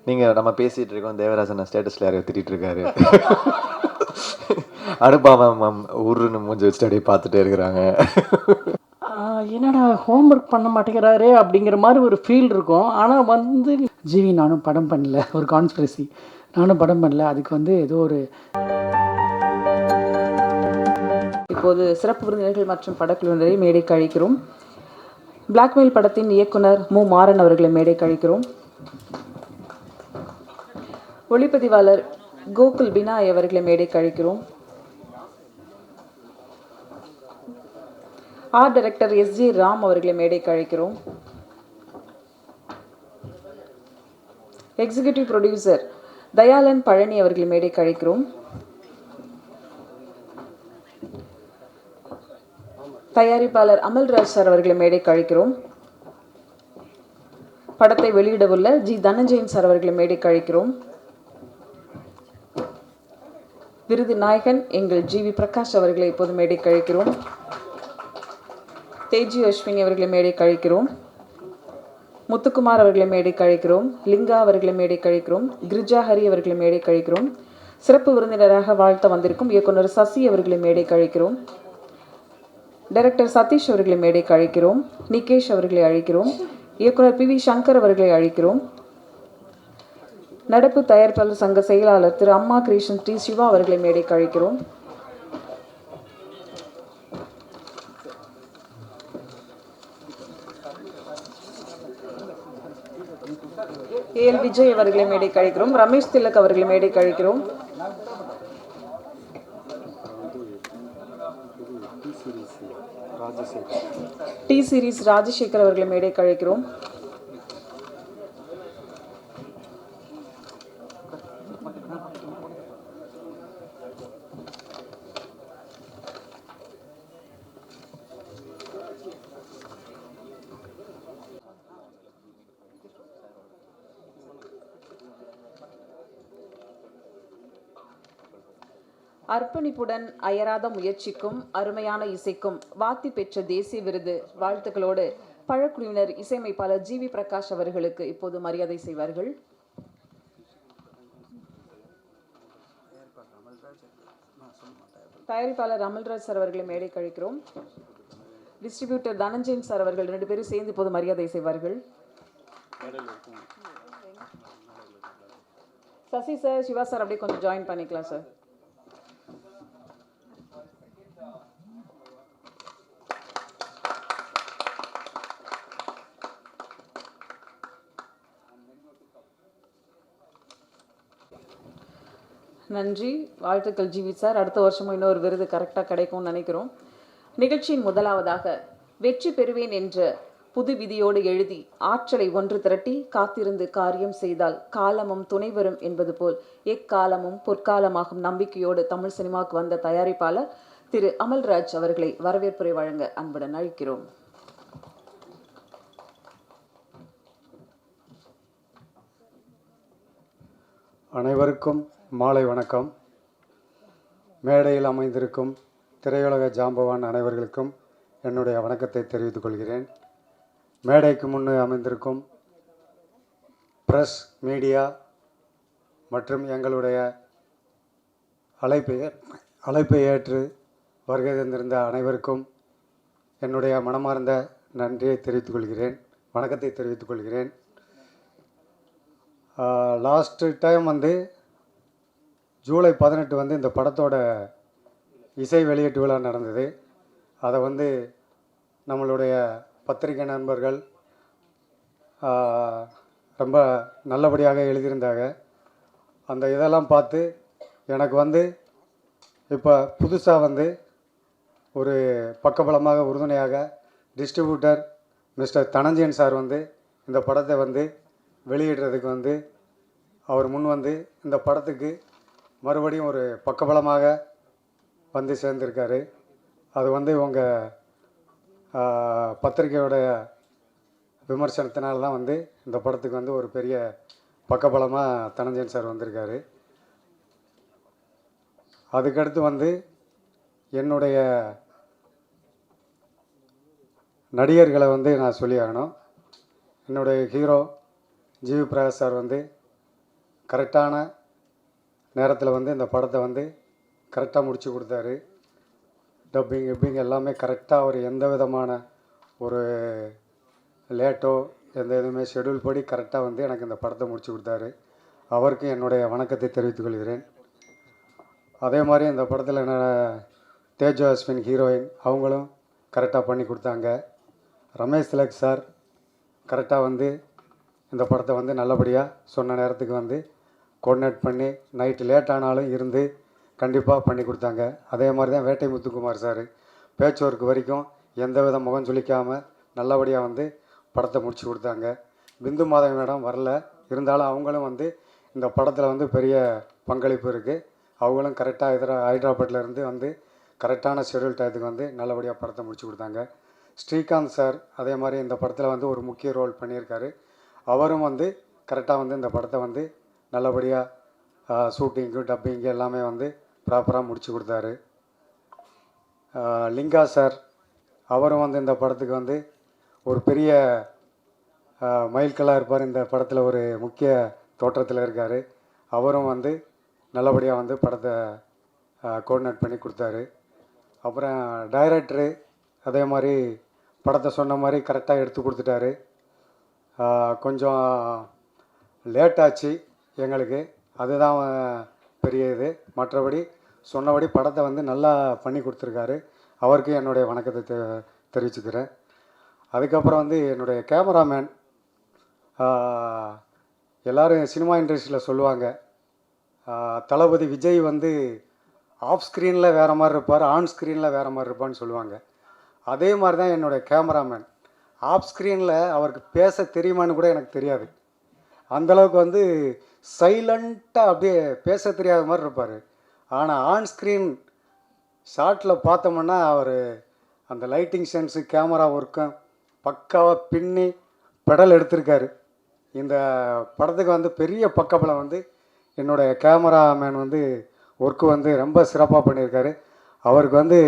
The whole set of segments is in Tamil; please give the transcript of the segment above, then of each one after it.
நீங்கள் நம்ம பேசிகிட்டு இருக்கோம், தேவராஜன் ஸ்டேட்டஸில் யாரையோ திட்டிகிட்டு இருக்காரு. அனுபவம் ஊருன்னு மூஞ்சி வச்சுட்டு அப்படியே பார்த்துட்டே இருக்கிறாங்க. என்னடா ஹோம்ஒர்க் பண்ண மாட்டேங்கிறாரு அப்படிங்கிற மாதிரி ஒரு ஃபீல் இருக்கும். ஆனால் வந்து ஜிவி நானும் படம் பண்ணல, ஒரு கான்ஸ்பிரசி நானும் படம் பண்ணல, அதுக்கு வந்து ஏதோ ஒரு. இப்போது சிறப்பு விருந்தினர்கள் மற்றும் படக்குழுவினரை மேடைக்கு அழைக்கிறோம். பிளாக்மெயில் படத்தின் இயக்குனர் மு மாறன் அவர்களை மேடைக்கு அழைக்கிறோம். ஒளிப்பதிவாளர் கோகுல் பினாய் அவர்களை மேடைக்கு அழைக்கிறோம். ஆர்ட் டைரக்டர் எஸ்ஜி ராம் அவர்களை மேடைக்கு அழைக்கிறோம். எக்ஸிகியூட்டிவ் ப்ரொடியூசர் தயாளன் பழனி அவர்களை மேடைக்கு அழைக்கிறோம். தயாரிப்பாளர் அமல்ராஜ் சார் அவர்களை மேடைக்கு அழைக்கிறோம். படத்தை வெளியிடவுள்ள ஜி தனஞ்சயன் சார் அவர்களை மேடைக்கு அழைக்கிறோம். விருது நாயகன் எங்கள் ஜிவி பிரகாஷ் அவர்களை இப்போது மேடைக்கு அழைக்கிறோம். தேஜி அஸ்வினி அவர்களை மேடைக்கு அழைக்கிறோம். முத்துக்குமார் அவர்களை மேடைக்கு அழைக்கிறோம். லிங்கா அவர்களை மேடைக்கு அழைக்கிறோம். கிரிஜா ஹரி அவர்களை மேடைக்கு அழைக்கிறோம். சிறப்பு விருந்தினராக வாழ்த்த வந்திருக்கும் இயக்குனர் சசி அவர்களை மேடைக்கு அழைக்கிறோம். டைரக்டர் சதீஷ் அவர்களை மேடைக்கு அழைக்கிறோம். நிகேஷ் அவர்களை அழைக்கிறோம். இயக்குனர் பி.வி. சங்கர் அவர்களை அழைக்கிறோம். நடப்பு தயாரிப்பாளர் சங்க செயலாளர் திரு அம்மா கிருஷ்ணன் டி சிவா அவர்களை மேடைக்கு அழைக்கிறோம். ஏஎல் விஜய் அவர்களை மேடைக்கு அழைக்கிறோம். ரமேஷ் திலக் அவர்களை மேடைக்கு அழைக்கிறோம். டி சீரிஸ் ராஜசேகர் அவர்களை மேடைக்கு அழைக்கிறோம். அர்ப்பணிப்புடன் அயராத முயற்சிக்கும் அருமையான இசைக்கும் வாத்தி பெற்ற தேசிய விருது வாழ்த்துக்களோடு பழக்குழுவினர் இசையமைப்பாளர் ஜிவி பிரகாஷ் அவர்களுக்கு இப்போது மரியாதை செய்வார்கள். தயாரிப்பாளர் அமல்ராஜ் சார் அவர்களை மேடை கழிக்கிறோம். டிஸ்ட்ரிபியூட்டர் தனஞ்சயன் சார் அவர்கள் 2 பேரும் சேர்ந்து இப்போது மரியாதை செய்வார்கள். சசி சார், சிவா சார் அப்படியே கொஞ்சம் ஜாயின் பண்ணிக்கலாம் சார். நன்றி, வாழ்த்துக்கள் ஜிவி சார். அடுத்த வருஷமும் இன்னொரு விருது கரெக்டாக கிடைக்கும்னு நினைக்கிறோம். நிகழ்ச்சியின் முதலாவதாக வெற்றி பெறுவேன் என்ற புது விதியோடு எழுதி ஆற்றலை ஒன்று திரட்டி காத்திருந்து காரியம் செய்தால் காலமும் துணை வரும் என்பது போல் எக்காலமும் பொற்காலமாகும் நம்பிக்கையோடு தமிழ் சினிமாவுக்கு வந்த தயாரிப்பாளர் திரு அமல்ராஜ் அவர்களை வரவேற்புரை வழங்க அன்புடன் அழைக்கிறோம். அனைவருக்கும் மாலை வணக்கம். மேடையில் அமைந்திருக்கும் திரையுலக ஜாம்பவான் அனைவர்களுக்கும் என்னுடைய வணக்கத்தை தெரிவித்துக் கொள்கிறேன். மேடைக்கு முன்னே அமைந்திருக்கும் பிரஸ், மீடியா மற்றும் எங்களுடைய அழைப்பை ஏற்று வருகை தந்திருந்த அனைவருக்கும் என்னுடைய மனமார்ந்த நன்றியை தெரிவித்துக் கொள்கிறேன், வணக்கத்தை தெரிவித்துக் கொள்கிறேன். லாஸ்ட்டு டைம் ஜூலை 18 இந்த படத்தோட இசை வெளியீட்டு விழா நடந்தது. அதை நம்மளுடைய பத்திரிகை நண்பர்கள் ரொம்ப நல்லபடியாக எழுதியிருந்தாங்க. அந்த இதெல்லாம் பார்த்து எனக்கு இப்போ புதுசாக ஒரு பக்கபலமாக உறுதுணையாக டிஸ்ட்ரிபியூட்டர் மிஸ்டர் தனஞ்சயன் சார் இந்த படத்தை வெளியிடுறதுக்கு அவர் முன் இந்த படத்துக்கு மறுபடியும் ஒரு பக்கபலமாக சேர்ந்திருக்காரு. அது உங்கள் பத்திரிகையோட விமர்சனத்தினால தான் இந்த படத்துக்கு ஒரு பெரிய பக்கபலமாக தனஞ்சயன் சார் வந்திருக்காரு. அதுக்கடுத்து என்னுடைய நடிகர்களை நான் சொல்லி ஆகணும். என்னுடைய ஹீரோ ஜிவி பிரகாஷ் சார் கரெக்டான நேரத்தில் வந்து இந்த படத்தை வந்து கரெக்டாக முடித்து கொடுத்தாரு. டப்பிங் எல்லாமே கரெக்டாக அவர் எந்த விதமான ஒரு லேட்டோ எந்த இதுவுமே ஷெடியூல் படி கரெக்டாக வந்து எனக்கு இந்த படத்தை முடித்து கொடுத்தாரு. அவருக்கு என்னுடைய வணக்கத்தை தெரிவித்துக் கொள்கிறேன். அதே மாதிரி இந்த படத்தில் என்ன தேஜஸ்வின் ஹீரோயின் அவங்களும் கரெக்டாக பண்ணி கொடுத்தாங்க. ரமேஷ் திலக் சார் கரெக்டாக வந்து இந்த படத்தை வந்து நல்லபடியாக சொன்ன நேரத்துக்கு வந்து கோஆர்டினேட் பண்ணி நைட்டு லேட் ஆனாலும் இருந்து கண்டிப்பாக பண்ணி கொடுத்தாங்க. அதே மாதிரி தான் வேட்டை முத்துக்குமார் சார் பேச்சு ஒர்க் வரைக்கும் எந்த வித முகம் சுளிக்காமல் நல்லபடியாக வந்து படத்தை முடிச்சு கொடுத்தாங்க. பிந்து மாதவி மேடம் வரல, இருந்தாலும் அவங்களும் வந்து இந்த படத்தில் வந்து பெரிய பங்களிப்பு இருக்குது. அவங்களும் கரெக்டாக ஹைதராபாத்தில் இருந்து வந்து கரெக்டான ஷெடியூல் டயத்துக்கு வந்து நல்லபடியாக படத்தை முடிச்சு கொடுத்தாங்க. ஸ்ரீகாந்த் சார் அதே மாதிரி இந்த படத்தில் வந்து ஒரு முக்கிய ரோல் பண்ணியிருக்காரு. அவரும் வந்து கரெக்டாக வந்து இந்த படத்தை வந்து நல்லபடியாக ஷூட்டிங்கு டப்பிங்கு எல்லாமே வந்து ப்ராப்பராக முடிச்சு கொடுத்தாரு. லிங்கா சார் அவரும் வந்து இந்த படத்துக்கு வந்து ஒரு பெரிய மைல்கல்லாக இருப்பார். இந்த படத்தில் ஒரு முக்கிய தோற்றத்தில் இருக்கார். அவரும் வந்து நல்லபடியாக வந்து படத்தை கோஆர்டினேட் பண்ணி கொடுத்தாரு. அப்புறம் டைரக்டரு அதே மாதிரி படத்தை சொன்ன மாதிரி கரெக்டாக எடுத்து கொடுத்துட்டாரு. கொஞ்சம் லேட் ஆச்சு எங்களுக்கு, அதுதான் பெரிய இது. மற்றபடி சொன்னபடி படத்தை வந்து நல்லா பண்ணி கொடுத்துருக்காரு. அவருக்கு என்னுடைய வணக்கத்தை தெரிவிச்சுக்கிறேன். அதுக்கப்புறம் வந்து என்னுடைய கேமராமேன், எல்லோரும் சினிமா இண்டஸ்ட்ரியில் சொல்லுவாங்க தளபதி விஜய் வந்து ஆஃப் ஸ்க்ரீனில் வேறு மாதிரி இருப்பார், ஆன் ஸ்க்ரீனில் வேறு மாதிரி இருப்பான்னு சொல்லுவாங்க. அதே மாதிரி தான் என்னுடைய கேமராமேன். ஆஃப் ஸ்க்ரீனில் அவருக்கு பேச தெரியுமான்னு கூட எனக்கு தெரியாது. அந்தளவுக்கு வந்து சைலண்ட்டாக அப்படியே பேச தெரியாத மாதிரி இருப்பார். ஆனால் ஆன் ஸ்க்ரீன் ஷார்ட்டில் பார்த்தோம்னா அவர் அந்த லைட்டிங் சென்ஸு கேமரா ஒர்க்கும் பக்காவாக பின்னி பெடல் எடுத்திருக்காரு. இந்த படத்துக்கு வந்து பெரிய பக்கபலம் வந்து என்னுடைய கேமராமேன் வந்து ஒர்க்கு வந்து ரொம்ப சிறப்பாக பண்ணியிருக்காரு. அவருக்கு வந்து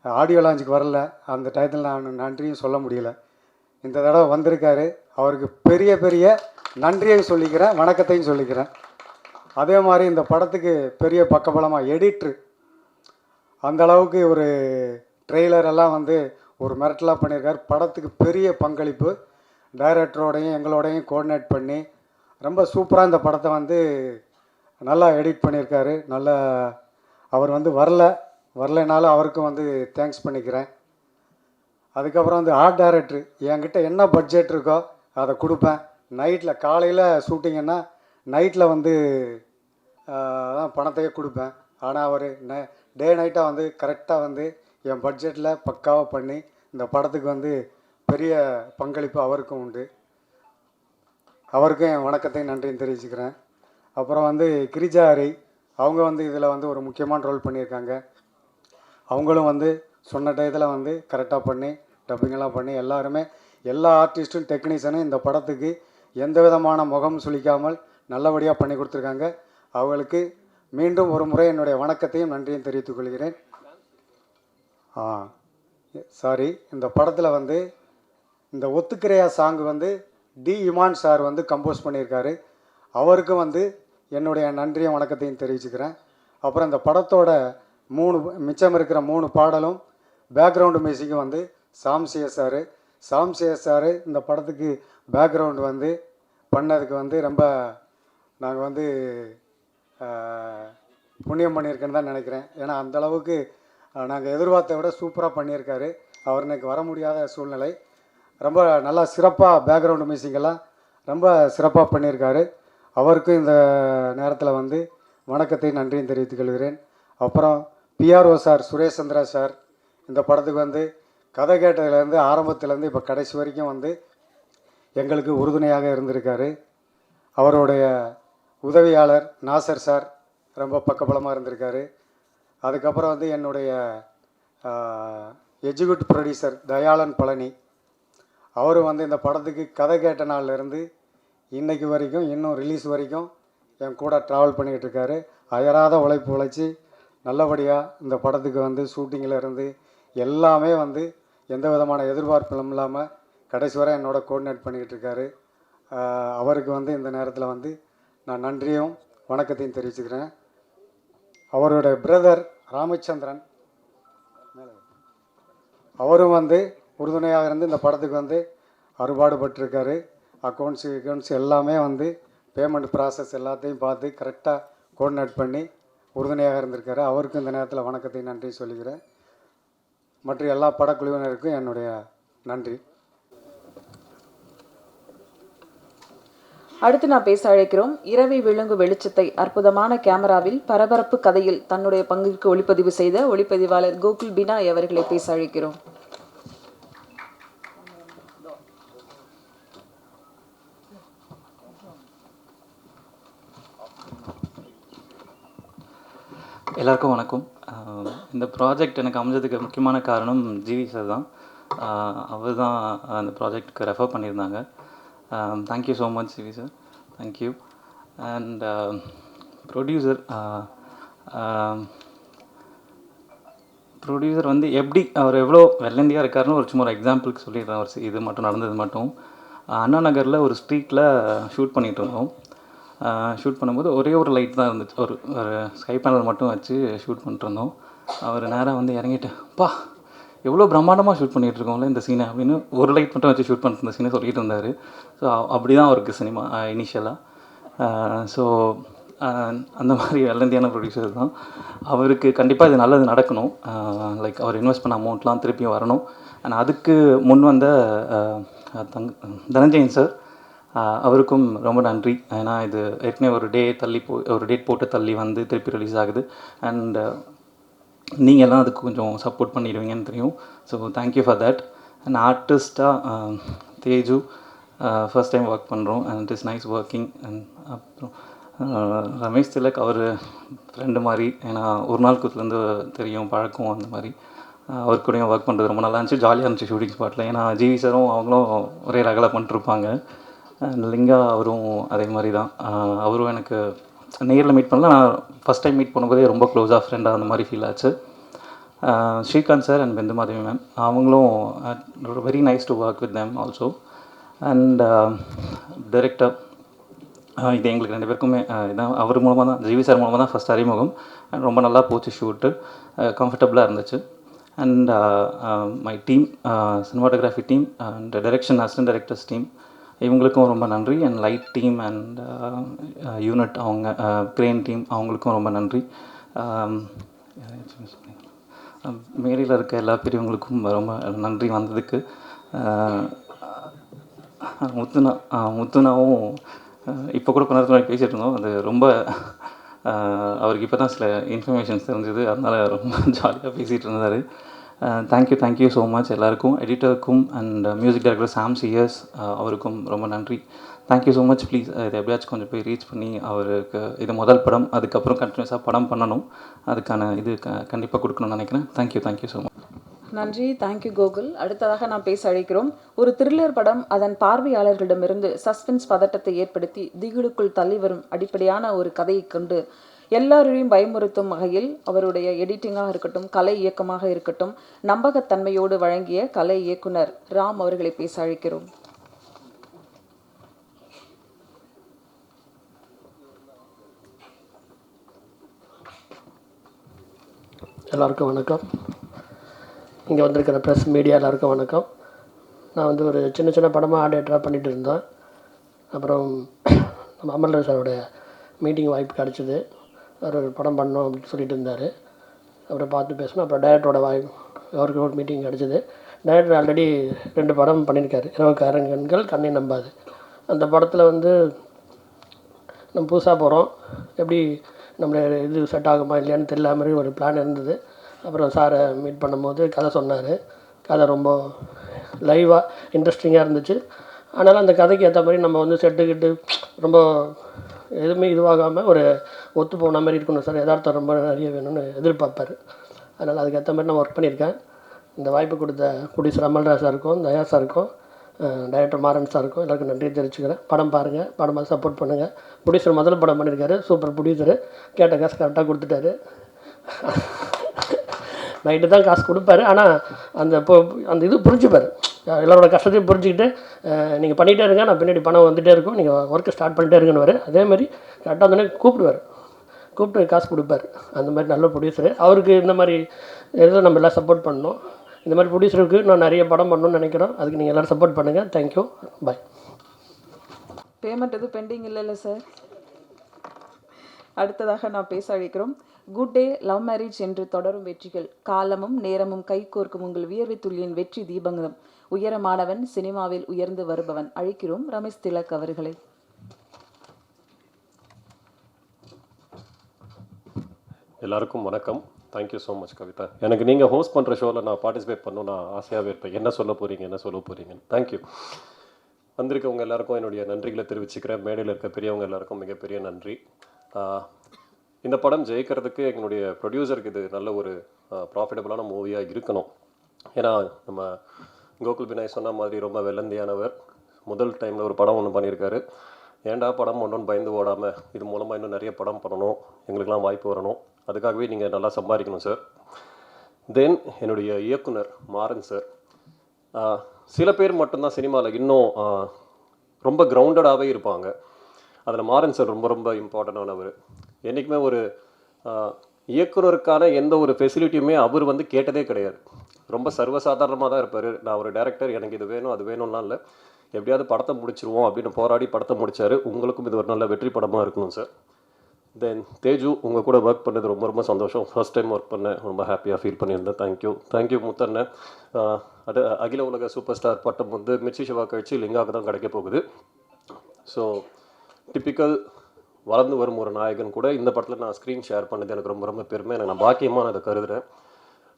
ஆடியோ லான்ச்சுக்கு வரல, அந்த டயத்தில் நான் நன்றியும் சொல்ல முடியல. இந்த தடவை வந்திருக்காரு. அவருக்கு பெரிய பெரிய நன்றியையும் சொல்லிக்கிறேன், வணக்கத்தையும் சொல்லிக்கிறேன். அதே மாதிரி இந்த படத்துக்கு பெரிய பக்கபலமாக எடிட்ரு அந்த அளவுக்கு ஒரு ட்ரெய்லர் எல்லாம் வந்து ஒரு மிரட்டலாக பண்ணியிருக்காரு. படத்துக்கு பெரிய பங்களிப்பு. டைரக்டரோடையும் எங்களோடையும் கோஆர்டினேட் பண்ணி ரொம்ப சூப்பராக இந்த படத்தை வந்து நல்லா எடிட் பண்ணியிருக்காரு. நல்லா அவர் வந்து வரலைனாலும் அவருக்கும் வந்து தேங்க்ஸ் பண்ணிக்கிறேன். அதுக்கப்புறம் வந்து ஆர்ட் டைரக்டரு என்கிட்ட என்ன பட்ஜெட் இருக்கோ அதை கொடுப்பேன். நைட்டில் காலையில் ஷூட்டிங்கன்னா நைட்டில் வந்து தான் பணத்தையே கொடுப்பேன். ஆனால் அவர் டே நைட்டாக வந்து கரெக்டாக வந்து என் பட்ஜெட்டில் பக்காவாக பண்ணி இந்த படத்துக்கு வந்து பெரிய பங்களிப்பு அவருக்கும் உண்டு. அவருக்கும் என் வணக்கத்தையும் நன்றியும் தெரிவிச்சுக்கிறேன். அப்புறம் வந்து கிரிஜாரி அவங்க வந்து இதில் வந்து ஒரு முக்கியமான ரோல் பண்ணியிருக்காங்க. அவங்களும் வந்து சொன்ன டயத்தில் வந்து கரெக்டாக பண்ணி டப்பிங்கெல்லாம் பண்ணி எல்லாருமே எல்லா ஆர்டிஸ்ட்டும் டெக்னீஷியனும் இந்த படத்துக்கு எந்த விதமான முகம் சுளிக்காமல் நல்லபடியாக பண்ணி கொடுத்துருக்காங்க. அவங்களுக்கு மீண்டும் ஒரு முறை என்னுடைய வணக்கத்தையும் நன்றியும் தெரிவித்துக் கொள்கிறேன். இந்த படத்தில் வந்து இந்த ஒத்துக்கிறையா சாங் வந்து டி இமான் சார் வந்து கம்போஸ் பண்ணியிருக்காரு. அவருக்கும் வந்து என்னுடைய நன்றியும் வணக்கத்தையும் தெரிவிச்சுக்கிறேன். அப்புறம் இந்த படத்தோட மிச்சம் இருக்கிற 3 பாடலும் பேக்ரவுண்டு மியூசிக்கும் வந்து சாம்சிஎஸ் சார் இந்த படத்துக்கு பேக்ரவுண்டு வந்து பண்ணதுக்கு வந்து ரொம்ப நாங்கள் வந்து புண்ணியம் பண்ணியிருக்கேன்னு தான் நினைக்கிறேன். ஏன்னா அந்தளவுக்கு நாங்கள் எதிர்பார்த்த விட சூப்பராக பண்ணியிருக்காரு. அவர் எனக்கு வர முடியாத சூழ்நிலை. ரொம்ப நல்லா சிறப்பாக பேக்ரவுண்டு மியூசிக்கெல்லாம் ரொம்ப சிறப்பாக பண்ணியிருக்காரு. அவருக்கும் இந்த நேரத்தில் வந்து வணக்கத்தை நன்றியும் தெரிவித்துக் கொள்கிறேன். அப்புறம் PRO sir Suresh Chandra sir இந்த படத்துக்கு வந்து கதை கேட்டதுலேருந்து ஆரம்பத்துலேருந்து இப்போ கடைசி வரைக்கும் வந்து எங்களுக்கு உறுதுணையாக இருந்திருக்காரு. அவருடைய உதவியாளர் நாசர் சார் ரொம்ப பக்கபலமாக இருந்திருக்காரு. அதுக்கப்புறம் வந்து என்னுடைய எக்ஸிக்யூட்டிவ் ப்ரொடியூசர் தயாளன் பழனி அவரும் வந்து இந்த படத்துக்கு கதை கேட்ட நாள்லேருந்து இன்றைக்கு வரைக்கும் இன்னும் ரிலீஸ் வரைக்கும் என் கூட ட்ராவல் பண்ணிக்கிட்டு இருக்காரு. அயராத உழைப்பு உழைச்சி நல்லபடியாக இந்த படத்துக்கு வந்து ஷூட்டிங்கில் இருந்து எல்லாமே வந்து எந்த விதமான எதிர்பார்ப்பும் இல்லாமல் கடைசி வரை என்னோட கோஆர்டினேட் பண்ணிக்கிட்டு இருக்காரு. அவருக்கு வந்து இந்த நேரத்தில் வந்து நான் நன்றியும் வணக்கத்தையும் தெரிவிச்சுக்கிறேன். அவரோட பிரதர் ராமச்சந்திரன் அவரும் வந்து உறுதுணையாக இருந்து இந்த படத்துக்கு வந்து அறுபாடுபட்டிருக்காரு. அக்கௌண்ட்ஸ் எல்லாமே வந்து பேமெண்ட் ப்ராசஸ் எல்லாத்தையும் பார்த்து கரெக்டாக கோஆர்டினேட் பண்ணி உறுதுணையாக இருந்திருக்காரு. அவருக்கு இந்த நேரத்தில் வணக்கத்தை நன்றி சொல்லிக்கிறேன். மற்ற எல்லா படக்குழுவினருக்கும் என்னுடைய நன்றி. அடுத்து நான் பேச அழைக்கிறோம். இரவை விழுங்கு வெளிச்சத்தை அற்புதமான கேமராவில் பரபரப்பு கதையில் தன்னுடைய பங்கிற்கு ஒளிப்பதிவு செய்த ஒளிப்பதிவாளர் கோகுல் பினாய் அவர்களை பேச அழைக்கிறோம். எல்லாருக்கும் வணக்கம். இந்த ப்ராஜெக்ட் எனக்கு அமைஞ்சதுக்கு முக்கியமான காரணம் ஜிவி சார் தான். அவர் தான் அந்த ப்ராஜெக்ட்டுக்கு ரெஃபர் பண்ணியிருந்தாங்க. Thank you so much GV sir, thank you. And producer வந்து எப்படி அவர் எவ்வளோ வெள்ளந்தியாக இருக்காருன்னு சும்மா ஒரு எக்ஸாம்பிளுக்கு சொல்லிடுறேன். அவர் இது மட்டும் நடந்தது மட்டும் அண்ணா நகரில் ஒரு ஸ்ட்ரீட்டில் ஷூட் பண்ணிகிட்டு இருந்தோம். ஷூட் பண்ணும்போது ஒரே ஒரு லைட் தான் இருந்துச்சு. ஒரு ஸ்கை பேனல் மட்டும் வச்சு ஷூட் பண்ணிட்டுருந்தோம். அவர் நேராக வந்து இறங்கிட்டு, பா எவ்வளோ பிரம்மாண்டமாக ஷூட் பண்ணிகிட்ருக்கோம்ல இந்த சீனை அப்படின்னு ஒரு லைட் மட்டும் வச்சு ஷூட் பண்ணிட்டு இருந்த சீனை சொல்லிட்டு இருந்தார். ஸோ அப்படி தான் அவருக்கு சினிமா இனிஷியலாக. ஸோ அந்த மாதிரி வெள்ளந்தியான ப்ரொடியூசர் தான். அவருக்கு கண்டிப்பாக இது நல்லது நடக்கணும். லைக் அவர் இன்வெஸ்ட் பண்ண அமௌண்ட்லாம் திருப்பியும் வரணும். அண்ட் அதுக்கு முன் வந்த தனஞ்சயன் சார், அவருக்கும் ரொம்ப நன்றி. ஏன்னா இது ஏற்கனவே ஒரு டேட் போட்டு தள்ளி வந்து திருப்பி ரிலீஸ் ஆகுது. அண்ட் நீங்கள்லாம் அதுக்கு கொஞ்சம் சப்போர்ட் பண்ணிடுவீங்கன்னு தெரியும். So thank you for that. And ஆர்டிஸ்ட்டாக தேஜு ஃபர்ஸ்ட் டைம் ஒர்க் பண்ணுறோம். And it is nice working. And அப்புறம் ரமேஷ் திலக், அவர் ஃப்ரெண்டு மாதிரி. ஏன்னா ஒரு நாள் கூத்துலேருந்து தெரியும், பழக்கம். அந்த மாதிரி அவர் கூடயும் ஒர்க் பண்ணுறது ரொம்ப நல்லா இருந்துச்சு, ஜாலியாக இருந்துச்சு ஷூட்டிங் ஸ்பாட்டில். ஏன்னா ஜிவி சாரும் அவங்களும் ஒரே ரகலை பண்ணிட்டுருப்பாங்க. லிங்கா அவரும் அதே மாதிரி தான். அவரும் எனக்கு நேரில் மீட் பண்ணல, நான் ஃபஸ்ட் டைம் மீட் பண்ணும்போதே ரொம்ப க்ளோஸாக ஃப்ரெண்டாக அந்த மாதிரி ஃபீல் ஆச்சு. Srikanth sir and Bindu Madhavi ma'am, அவங்களும் very nice to work with them also. And director, இது எங்களுக்கு 2 பேருக்குமே இதான் அவர் மூலமாக தான், ஜிவி சார் மூலமாக தான் ஃபஸ்ட் அறிமுகம். அண்ட் ரொம்ப நல்லா போச்சு ஷூட்டு, கம்ஃபர்டபுளாக இருந்துச்சு. And my team, cinematography team and direction assistant directors team, இவங்களுக்கும் ரொம்ப நன்றி. And light team and unit, அவங்க க்ரெயின் டீம், அவங்களுக்கும் ரொம்ப நன்றி. மேரியில் இருக்க எல்லா பெரியவங்களுக்கும் ரொம்ப நன்றி வந்ததுக்கு. முத்துனாவும் இப்போ கூட கொஞ்ச நேரத்துக்கு பேசிகிட்டு இருந்தோம். அது ரொம்ப அவருக்கு இப்போ தான் சில இன்ஃபர்மேஷன்ஸ் தெரிஞ்சது, அதனால் ரொம்ப ஜாலியாக பேசிகிட்டு இருந்தார். தேங்க்யூ ஸோ மச் எல்லாருக்கும். எடிட்டருக்கும் and music director Sam CS, அவருக்கும் ரொம்ப நன்றி. Thank you so much. ப்ளீஸ் இதை எப்படியாச்சும் கொஞ்சம் போய் ரீச் பண்ணி, அவருக்கு இது முதல் படம், அதுக்கப்புறம் கண்டினியூஸாக படம் பண்ணணும், அதுக்கான இது கண்டிப்பாக கொடுக்கணும்னு நினைக்கிறேன். Thank you so much. நன்றி, தேங்க்யூ கோகுல். அடுத்ததாக நான் பேச அழைக்கிறோம். ஒரு த்ரில்லர் படம் அதன் பார்வையாளர்களிடமிருந்து சஸ்பென்ஸ் பதட்டத்தை ஏற்படுத்தி திகிலுக்குள் தள்ளி வரும் அடிப்படையான ஒரு கதையை கொண்டு எல்லாரையும் பயமுறுத்தும் வகையில் அவருடைய எடிட்டிங்காக இருக்கட்டும், கலை இயக்கமாக இருக்கட்டும், நம்பகத்தன்மையோடு வழங்கிய கலை இயக்குனர் ராம் அவர்களை பேச அழைக்கிறோம். எல்லாருக்கும் வணக்கம். இங்கே வந்திருக்கிற ப்ரெஸ் மீடியா எல்லாருக்கும் வணக்கம். நான் வந்து ஒரு சின்ன படமாக ஆர்டேட்டராக பண்ணிகிட்டு இருந்தேன். அப்புறம் நம்ம அமல்ராஜ் சாரோடைய மீட்டிங் வாய்ப்பு கிடச்சிது. அவர் ஒரு படம் பண்ணோம் அப்படின்னு சொல்லிட்டு இருந்தார். அப்புறம் பார்த்து பேசணும். அப்புறம் டைரக்டரோட அவருக்கு ஒரு மீட்டிங் கிடச்சிது. டைரக்டர் ஆல்ரெடி 2 படம் பண்ணியிருக்காரு. இரவுக்கு அரங்கன்கள், கண்ணை நம்பாது. அந்த படத்தில் வந்து நம்ம புதுசாக போகிறோம், எப்படி நம்மளை இது செட் ஆகுமா இல்லையான்னு தெரியல மாதிரி ஒரு பிளான் இருந்தது. அப்புறம் சாரை மீட் பண்ணும்போது கதை சொன்னார். கதை ரொம்ப லைவாக இன்ட்ரெஸ்டிங்காக இருந்துச்சு. ஆனாலும் அந்த கதைக்கு ஏற்ற மாதிரி நம்ம வந்து செட்டுக்கிட்டு ரொம்ப எதுவுமே இதுவாகாமல் ஒரு ஒத்து போன மாதிரி இருக்கணும் சார், யதார்த்தம் ரொம்ப நிறைய வேணும்னு எதிர்பார்ப்பார். அதனால் அதுக்கேற்ற மாதிரி நான் ஒர்க் பண்ணியிருக்கேன். இந்த வாய்ப்பு கொடுத்த ப்ரொடியூசர் அமல்ராஜ் சாருக்கும், தயா சாருக்கும், டைரக்டர் மாறன் சாருக்கும் எல்லாருக்கும் நன்றி தெரிவிச்சுக்கிறேன். படம் பாருங்கள், படமாக சப்போர்ட் பண்ணுங்கள். ப்ரொடியூசர் முதல் படம் பண்ணியிருக்காரு, சூப்பர் ப்ரொடியூசரு. கேட்ட காசு கரெக்டாக கொடுத்துட்டாரு. நைட்டு தான் காசு கொடுப்பாரு, ஆனால் அந்த இது புரிஞ்சுப்பார். எல்லாரோட கஷ்டத்தையும் புரிஞ்சுக்கிட்டு நீங்கள் பண்ணிகிட்டே இருங்க, நான் பின்னாடி பணம் வந்துகிட்டே இருக்கும், நீங்கள் ஒர்க்கை ஸ்டார்ட் பண்ணிட்டே இருங்கன்னு அதேமாதிரி கரெக்டாக வந்தோடனே கூப்பிட்டு காசு கொடுப்பார். அந்த மாதிரி நல்ல ப்ரொடியூசரு. அவருக்கு இந்த மாதிரி இதில் நம்ம எல்லாம் சப்போர்ட் பண்ணணும். இந்த மாதிரி ப்ரொடியூசருக்கு நான் நிறைய படம் பண்ணணும்னு நினைக்கிறோம். அதுக்கு நீங்கள் எல்லோரும் சப்போர்ட் பண்ணுங்கள். தேங்க்யூ, பாய். பேமெண்ட் எதுவும் பெண்டிங் இல்லைல்ல சார்? அடுத்ததாக நான் பேச அழைக்கிறோம். குட் டே, லவ் மேரேஜ் என்று தொடரும் வெற்றிகள், காலமும் நேரமும் கைகோர்க்கும் உங்கள் வியர்வை துளியின் வெற்றி தீபங்கம், உயரமானவன், சினிமாவில் உயர்ந்து வருபவன். அழைக்கிறோம் ரமேஷ் திலக் அவர்களை. எல்லாருக்கும் வணக்கம். Thank you so much Kavitha. எனக்கு நீங்கள் ஹோஸ்ட் பண்ணுற ஷோவில் நான் பார்ட்டிசிபேட் பண்ணணும் நான் ஆசையாகவே இருப்பேன். என்ன சொல்ல போகிறீங்கன்னு. தேங்க்யூ. வந்திருக்கவங்க எல்லாருக்கும் என்னுடைய நன்றிகளை தெரிவிச்சுக்கிறேன். மேடையில் இருக்க பெரியவங்க எல்லாருக்கும் மிகப்பெரிய நன்றி. இந்த படம் ஜெயிக்கிறதுக்கு எங்களுடைய ப்ரொடியூசருக்கு இது நல்ல ஒரு ப்ராஃபிட்டபுளான மூவியாக இருக்கணும். ஏன்னா நம்ம கோகுல் பினாய் சொன்ன மாதிரி ரொம்ப வெள்ளந்தியானவர். முதல் டைமில் ஒரு படம் ஒன்று பண்ணியிருக்காரு. ஏன்டா படம் ஒன்றுன்னு பயந்து ஓடாமல் இது மூலமாக இன்னும் நிறைய படம் பண்ணணும், எங்களுக்கெல்லாம் வாய்ப்பு வரணும், அதுக்காகவே நீங்கள் நல்லா சம்பாதிக்கணும் சார். தென் என்னுடைய இயக்குனர் மாறன் சார். சில பேர் மட்டும்தான் சினிமாவில் இன்னும் ரொம்ப கிரவுண்டடாகவே இருப்பாங்க. அதில் மாறன் சார் ரொம்ப ரொம்ப இம்பார்ட்டண்டானவர். என்றைக்குமே ஒரு இயக்குனருக்கான எந்த ஒரு ஃபெசிலிட்டியுமே அவர் வந்து கேட்டதே கிடையாது. ரொம்ப சர்வசாதாரணமாக தான் இருப்பார். நான் ஒரு டைரக்டர், எனக்கு இது வேணும் அது வேணும்லாம் இல்லை, எப்படியாவது படத்தை முடிச்சிருவோம் அப்படின்னு போராடி படத்தை முடித்தார். உங்களுக்கும் இது ஒரு நல்ல வெற்றி படமாக இருக்கணும் சார். தென் தேஜு, உங்கள் கூட ஒர்க் பண்ணது ரொம்ப ரொம்ப சந்தோஷம். ஃபர்ஸ்ட் டைம் ஒர்க் பண்ணேன், ரொம்ப ஹாப்பியாக ஃபீல் பண்ணியிருந்தேன். தேங்க்யூ முத்தண்ணன். அது அகில உலக சூப்பர் ஸ்டார் பட்டம் வந்து மிர்ச்சி சிவா கழிச்சு லிங்காவுக்கு தான் கிடைக்க போகுது. ஸோ டிப்பிக்கல் வளர்ந்து வரும் ஒரு நாயகன் கூட இந்த படத்தில் நான் ஸ்க்ரீன் ஷேர் பண்ணது எனக்கு ரொம்ப ரொம்ப பெருமை. எனக்கு நான் பாக்கியமாக நான் அதை கருதுகிறேன்.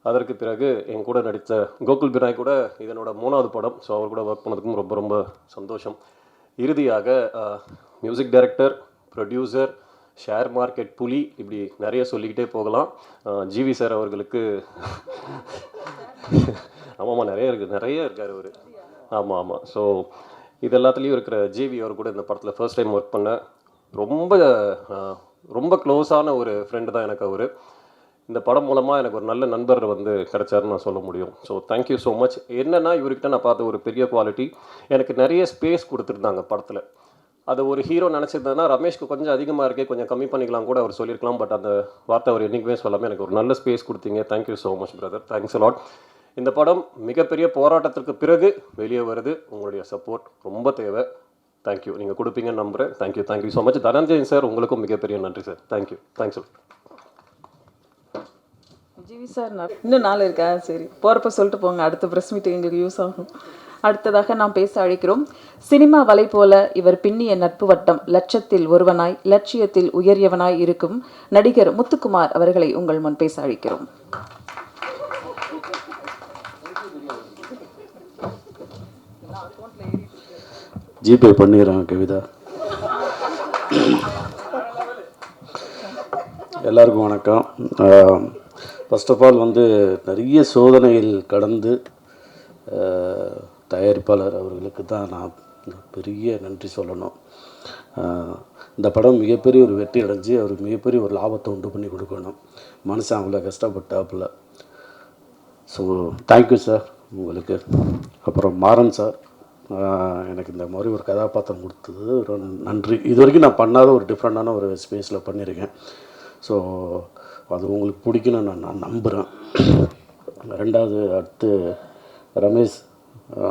அதற்கு பிறகு என் கூட நடித்த கோகுல் பினாய் கூட இதனோட 3வது படம். ஸோ அவர் கூட ஒர்க் பண்ணதுக்கும் ரொம்ப ரொம்ப சந்தோஷம். இறுதியாக music director, producer, share market புலி, இப்படி நிறைய சொல்லிக்கிட்டே போகலாம். ஜிவி சார் அவர்களுக்கு ஆமாம்மா நிறைய இருக்கார் அவர். ஆமாம். ஸோ இது எல்லாத்துலேயும் இருக்கிற ஜிவி அவர் கூட இந்த படத்தில் ஃபர்ஸ்ட் டைம் ஒர்க் பண்ண ரொம்ப க்ளோஸான ஒரு ஃப்ரெண்டு தான் எனக்கு அவர். இந்த படம் மூலமாக எனக்கு ஒரு நல்ல நண்பர் வந்து கிடைச்சாருன்னு நான் சொல்ல முடியும். So thank you so much. என்னென்னா இவர்கிட்ட நான் பார்த்த ஒரு பெரிய குவாலிட்டி, எனக்கு நிறைய ஸ்பேஸ் கொடுத்துருந்தாங்க படத்தில். அது ஒரு ஹீரோ நினச்சிருந்தேன்னா ரமேஷ்க்கு கொஞ்சம் அதிகமாக இருக்கே, கொஞ்சம் கம்மி பண்ணிக்கலாம் கூட அவர் சொல்லியிருக்கலாம். பட் அந்த வார்த்தை அவர் என்றைக்குமே சொல்லாமல் எனக்கு ஒரு நல்ல ஸ்பேஸ் கொடுத்தீங்க. Thank you so much brother. Thanks a lot. இந்த படம் மிகப்பெரிய போராட்டத்திற்கு பிறகு வெளியே வருது. உங்களுடைய சப்போர்ட் ரொம்ப தேவை. தேங்க்யூ. நீங்கள் கொடுப்பீங்கன்னு நம்புகிறேன். Thank you so much. Dhananjayan sir, உங்களுக்கும் மிகப்பெரிய நன்றி சார். தேங்க்ஸ். ஜிவி சார் இன்னும் நாள் இருக்கா? சரி, போகிறப்ப சொல்லிட்டு போங்க, அடுத்த ப்ரெஸ் மீட்டிங் எங்களுக்கு யூஸ் ஆகும். அடுத்ததாக நாம் பேச அழைக்கிறோம். சினிமா வலை போல இவர் பின்னிய நட்பு வட்டம், லட்சத்தில் ஒருவனாய் லட்சியத்தில் உயரியவனாய் இருக்கும் நடிகர் முத்துக்குமார் அவர்களை உங்கள் முன் பேச அழைக்கிறோம். ஜிபே பண்ணிடுறேன் கவிதா. எல்லாருக்கும் வணக்கம். ஃபர்ஸ்ட் ஆஃப் ஆல் வந்து நிறைய சோதனைகள் கடந்து தயாரிப்பாளர் அவர்களுக்கு தான் நான் பெரிய நன்றி சொல்லணும். இந்த படம் மிகப்பெரிய ஒரு வெற்றி அடைஞ்சு அவருக்கு மிகப்பெரிய ஒரு லாபத்தை உண்டு பண்ணி கொடுக்கணும். மனுஷன் அவ்வளோ கஷ்டப்பட்டாப்புல. ஸோ தேங்க்யூ சார் உங்களுக்கு. அப்புறம் மாறன் சார், எனக்கு இந்த மாதிரி ஒரு கதாபாத்திரம் கொடுத்தது ஒரு நன்றி. இது வரைக்கும் நான் பண்ணாத ஒரு டிஃப்ரெண்ட்டான ஒரு ஸ்பேஸில் பண்ணியிருக்கேன். ஸோ அது உங்களுக்கு பிடிக்குன்னு நான் நம்புகிறேன். ரெண்டாவது அடுத்து ரமேஷ்,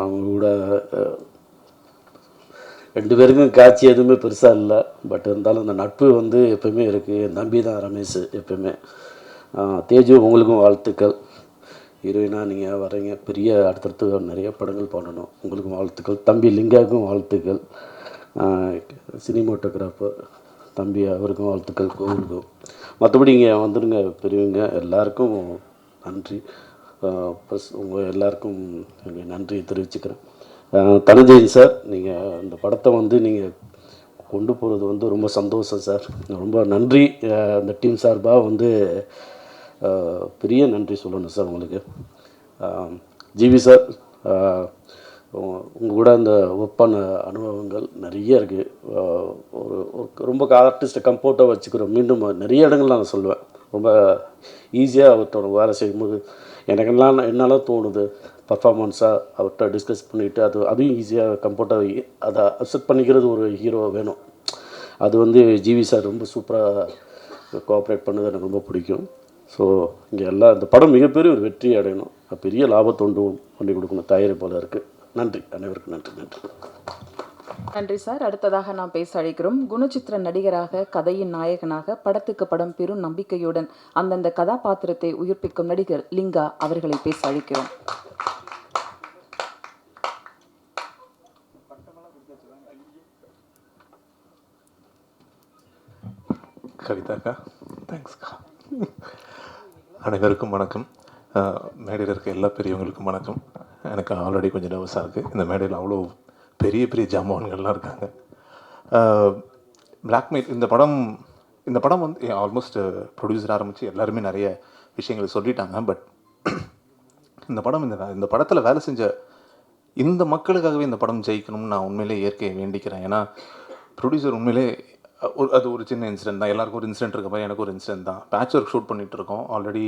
அவங்க கூட 2 பேருக்கும் காட்சி எதுவுமே பெருசாக இல்லை. பட் இருந்தாலும் இந்த நட்பு வந்து எப்போயுமே இருக்குது. என் தம்பி தான் ரமேஷ் எப்போயுமே. தேஜு, உங்களுக்கும் வாழ்த்துக்கள். ஹீரோயினாக நீங்கள் வரீங்க, பெரிய அடுத்தடுத்து நிறைய படங்கள் பண்ணணும், உங்களுக்கும் வாழ்த்துக்கள். தம்பி லிங்காவுக்கும் வாழ்த்துக்கள். சினிமோட்டோகிராஃபர் தம்பி, அவருக்கும் வாழ்த்துக்கள். கோவிலுக்கும். மற்றபடி இங்கே வந்துடுங்க பெரியவங்க எல்லாருக்கும் நன்றி. ப்ளஸ் உங்கள் எல்லாருக்கும் நன்றியை தெரிவிச்சுக்கிறேன். தனஞ்சயன் சார், நீங்கள் இந்த படத்தை வந்து நீங்கள் கொண்டு போகிறது வந்து ரொம்ப சந்தோஷம் சார். ரொம்ப நன்றி. அந்த டீம் சார்பாக வந்து பெரிய நன்றி சொல்லணும் சார் உங்களுக்கு. ஜிவி சார், உங்கள் கூட அந்த ஒர்க் பண்ண அனுபவங்கள் நிறைய இருக்குது. ஒரு ரொம்ப ஆர்டிஸ்ட்டை கம்ஃபர்ட்டாக வச்சுக்கிறோம். மீண்டும் நிறைய இடங்கள் நான் சொல்லுவேன், ரொம்ப ஈஸியாக ஒருத்தவங்க வேலை செய்யும்போது எனக்கெல்லாம் என்னால் தோணுது, பர்ஃபார்மன்ஸாக அவர்கிட்ட டிஸ்கஸ் பண்ணிவிட்டு அதுவும் ஈஸியாக கம்ஃபர்ட்டாக அதை அக்செப்ட் பண்ணிக்கிறது ஒரு ஹீரோ வேணும். அது வந்து ஜிவி சார் ரொம்ப சூப்பராக கோஆப்ரேட் பண்ணது எனக்கு ரொம்ப பிடிக்கும். ஸோ இங்கே எல்லாம் இந்த படம் மிகப்பெரிய ஒரு வெற்றி அடையணும், பெரிய லாபத்தை உண்டு பண்ணி கொடுக்கணும் தயாரிப்பாளர் இருக்குது. நன்றி, அனைவருக்கும் நன்றி. நன்றி நன்றி சார். அடுத்ததாக நாம் பேச அழைக்கிறோம் குணச்சித்திர நடிகராக, கதையின் நாயகனாக, படத்துக்கு படம் பெரும் நம்பிக்கையுடன் அந்தந்த கதாபாத்திரத்தை உயிர்ப்பிக்கும் நடிகர் லிங்கா அவர்களை பேச அழைக்கிறோம். கவிதாக்கா, தேங்க்ஸ்க்கா. அனைவருக்கும் வணக்கம். மேடையில் இருக்க எல்லா பெரியவங்களுக்கும் வணக்கம். எனக்கு ஆல்ரெடி கொஞ்சம் நர்வஸாக இருக்குது. இந்த மேடையில் அவ்வளோ பெரிய பெரிய ஜாமான்கள்லாம் இருக்காங்க. பிளாக்மெயில் இந்த படம் வந்து ஆல்மோஸ்ட் ப்ரொடியூசர் ஆரம்பித்து எல்லாருமே நிறைய விஷயங்கள் சொல்லிட்டாங்க. பட் இந்த படத்தில் வேலை செஞ்ச இந்த மக்களுக்காகவே இந்த படம் ஜெயிக்கணும்னு நான் உண்மையிலே இயற்கையை வேண்டிக்கிறேன். ஏன்னா ப்ரொடியூசர் உண்மையிலே அது ஒரு சின்ன இன்சிடென்ட் தான். எல்லாருக்கும் ஒரு இன்சிடென்ட் இருக்க மாதிரி எனக்கு ஒரு இன்சிடென்ட் தான். பேட்ச் ஒர்க் ஷூட் பண்ணிகிட்ருக்கோம். ஆல்ரெடி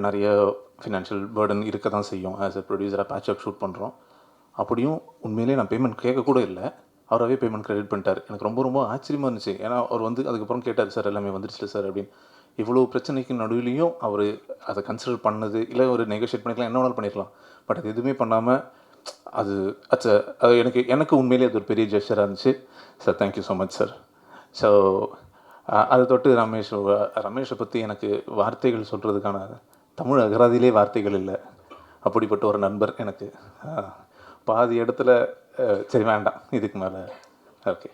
நிறைய ஃபினான்ஷியல் பேர்டன் இருக்க தான் செய்யும். ஆஸ் எ ப்ரொடியூசராக பேட்ச் ஒர்க் ஷூட் பண்ணுறோம். அப்படியும் உண்மையிலே நான் பேமெண்ட் கேட்கக்கூட இல்லை, அவராகவே பேமெண்ட் கிரெடிட் பண்ணிட்டார். எனக்கு ரொம்ப ரொம்ப ஆச்சரியமாக இருந்துச்சு. ஏன்னா அவர் வந்து அதுக்கப்புறம் கேட்டார், சார் எல்லாமே வந்துடுச்சு சார் அப்படின்னு. இவ்வளோ பிரச்சனைக்கு நடுவிலையும் அவர் அதை கன்சிடர் பண்ணது, இல்லை ஒரு நெகோஷியேட் பண்ணிக்கலாம், என்ன வேணாலும் பண்ணிக்கலாம். பட் அது எதுவுமே பண்ணாமல் அது எனக்கு உண்மையிலே அது ஒரு பெரிய ஜெஸ்டராக இருந்துச்சு. Sir thank you so much sir. So அதை தொட்டு ரமேஷை பற்றி எனக்கு வார்த்தைகள் சொல்கிறதுக்கான தமிழ் அகராதியிலே வார்த்தைகள் இல்லை. அப்படிப்பட்ட ஒரு நண்பர் எனக்கு. பாதி இடத்துல சரி வேண்டாம் இதுக்கு மேலே. ஓகே,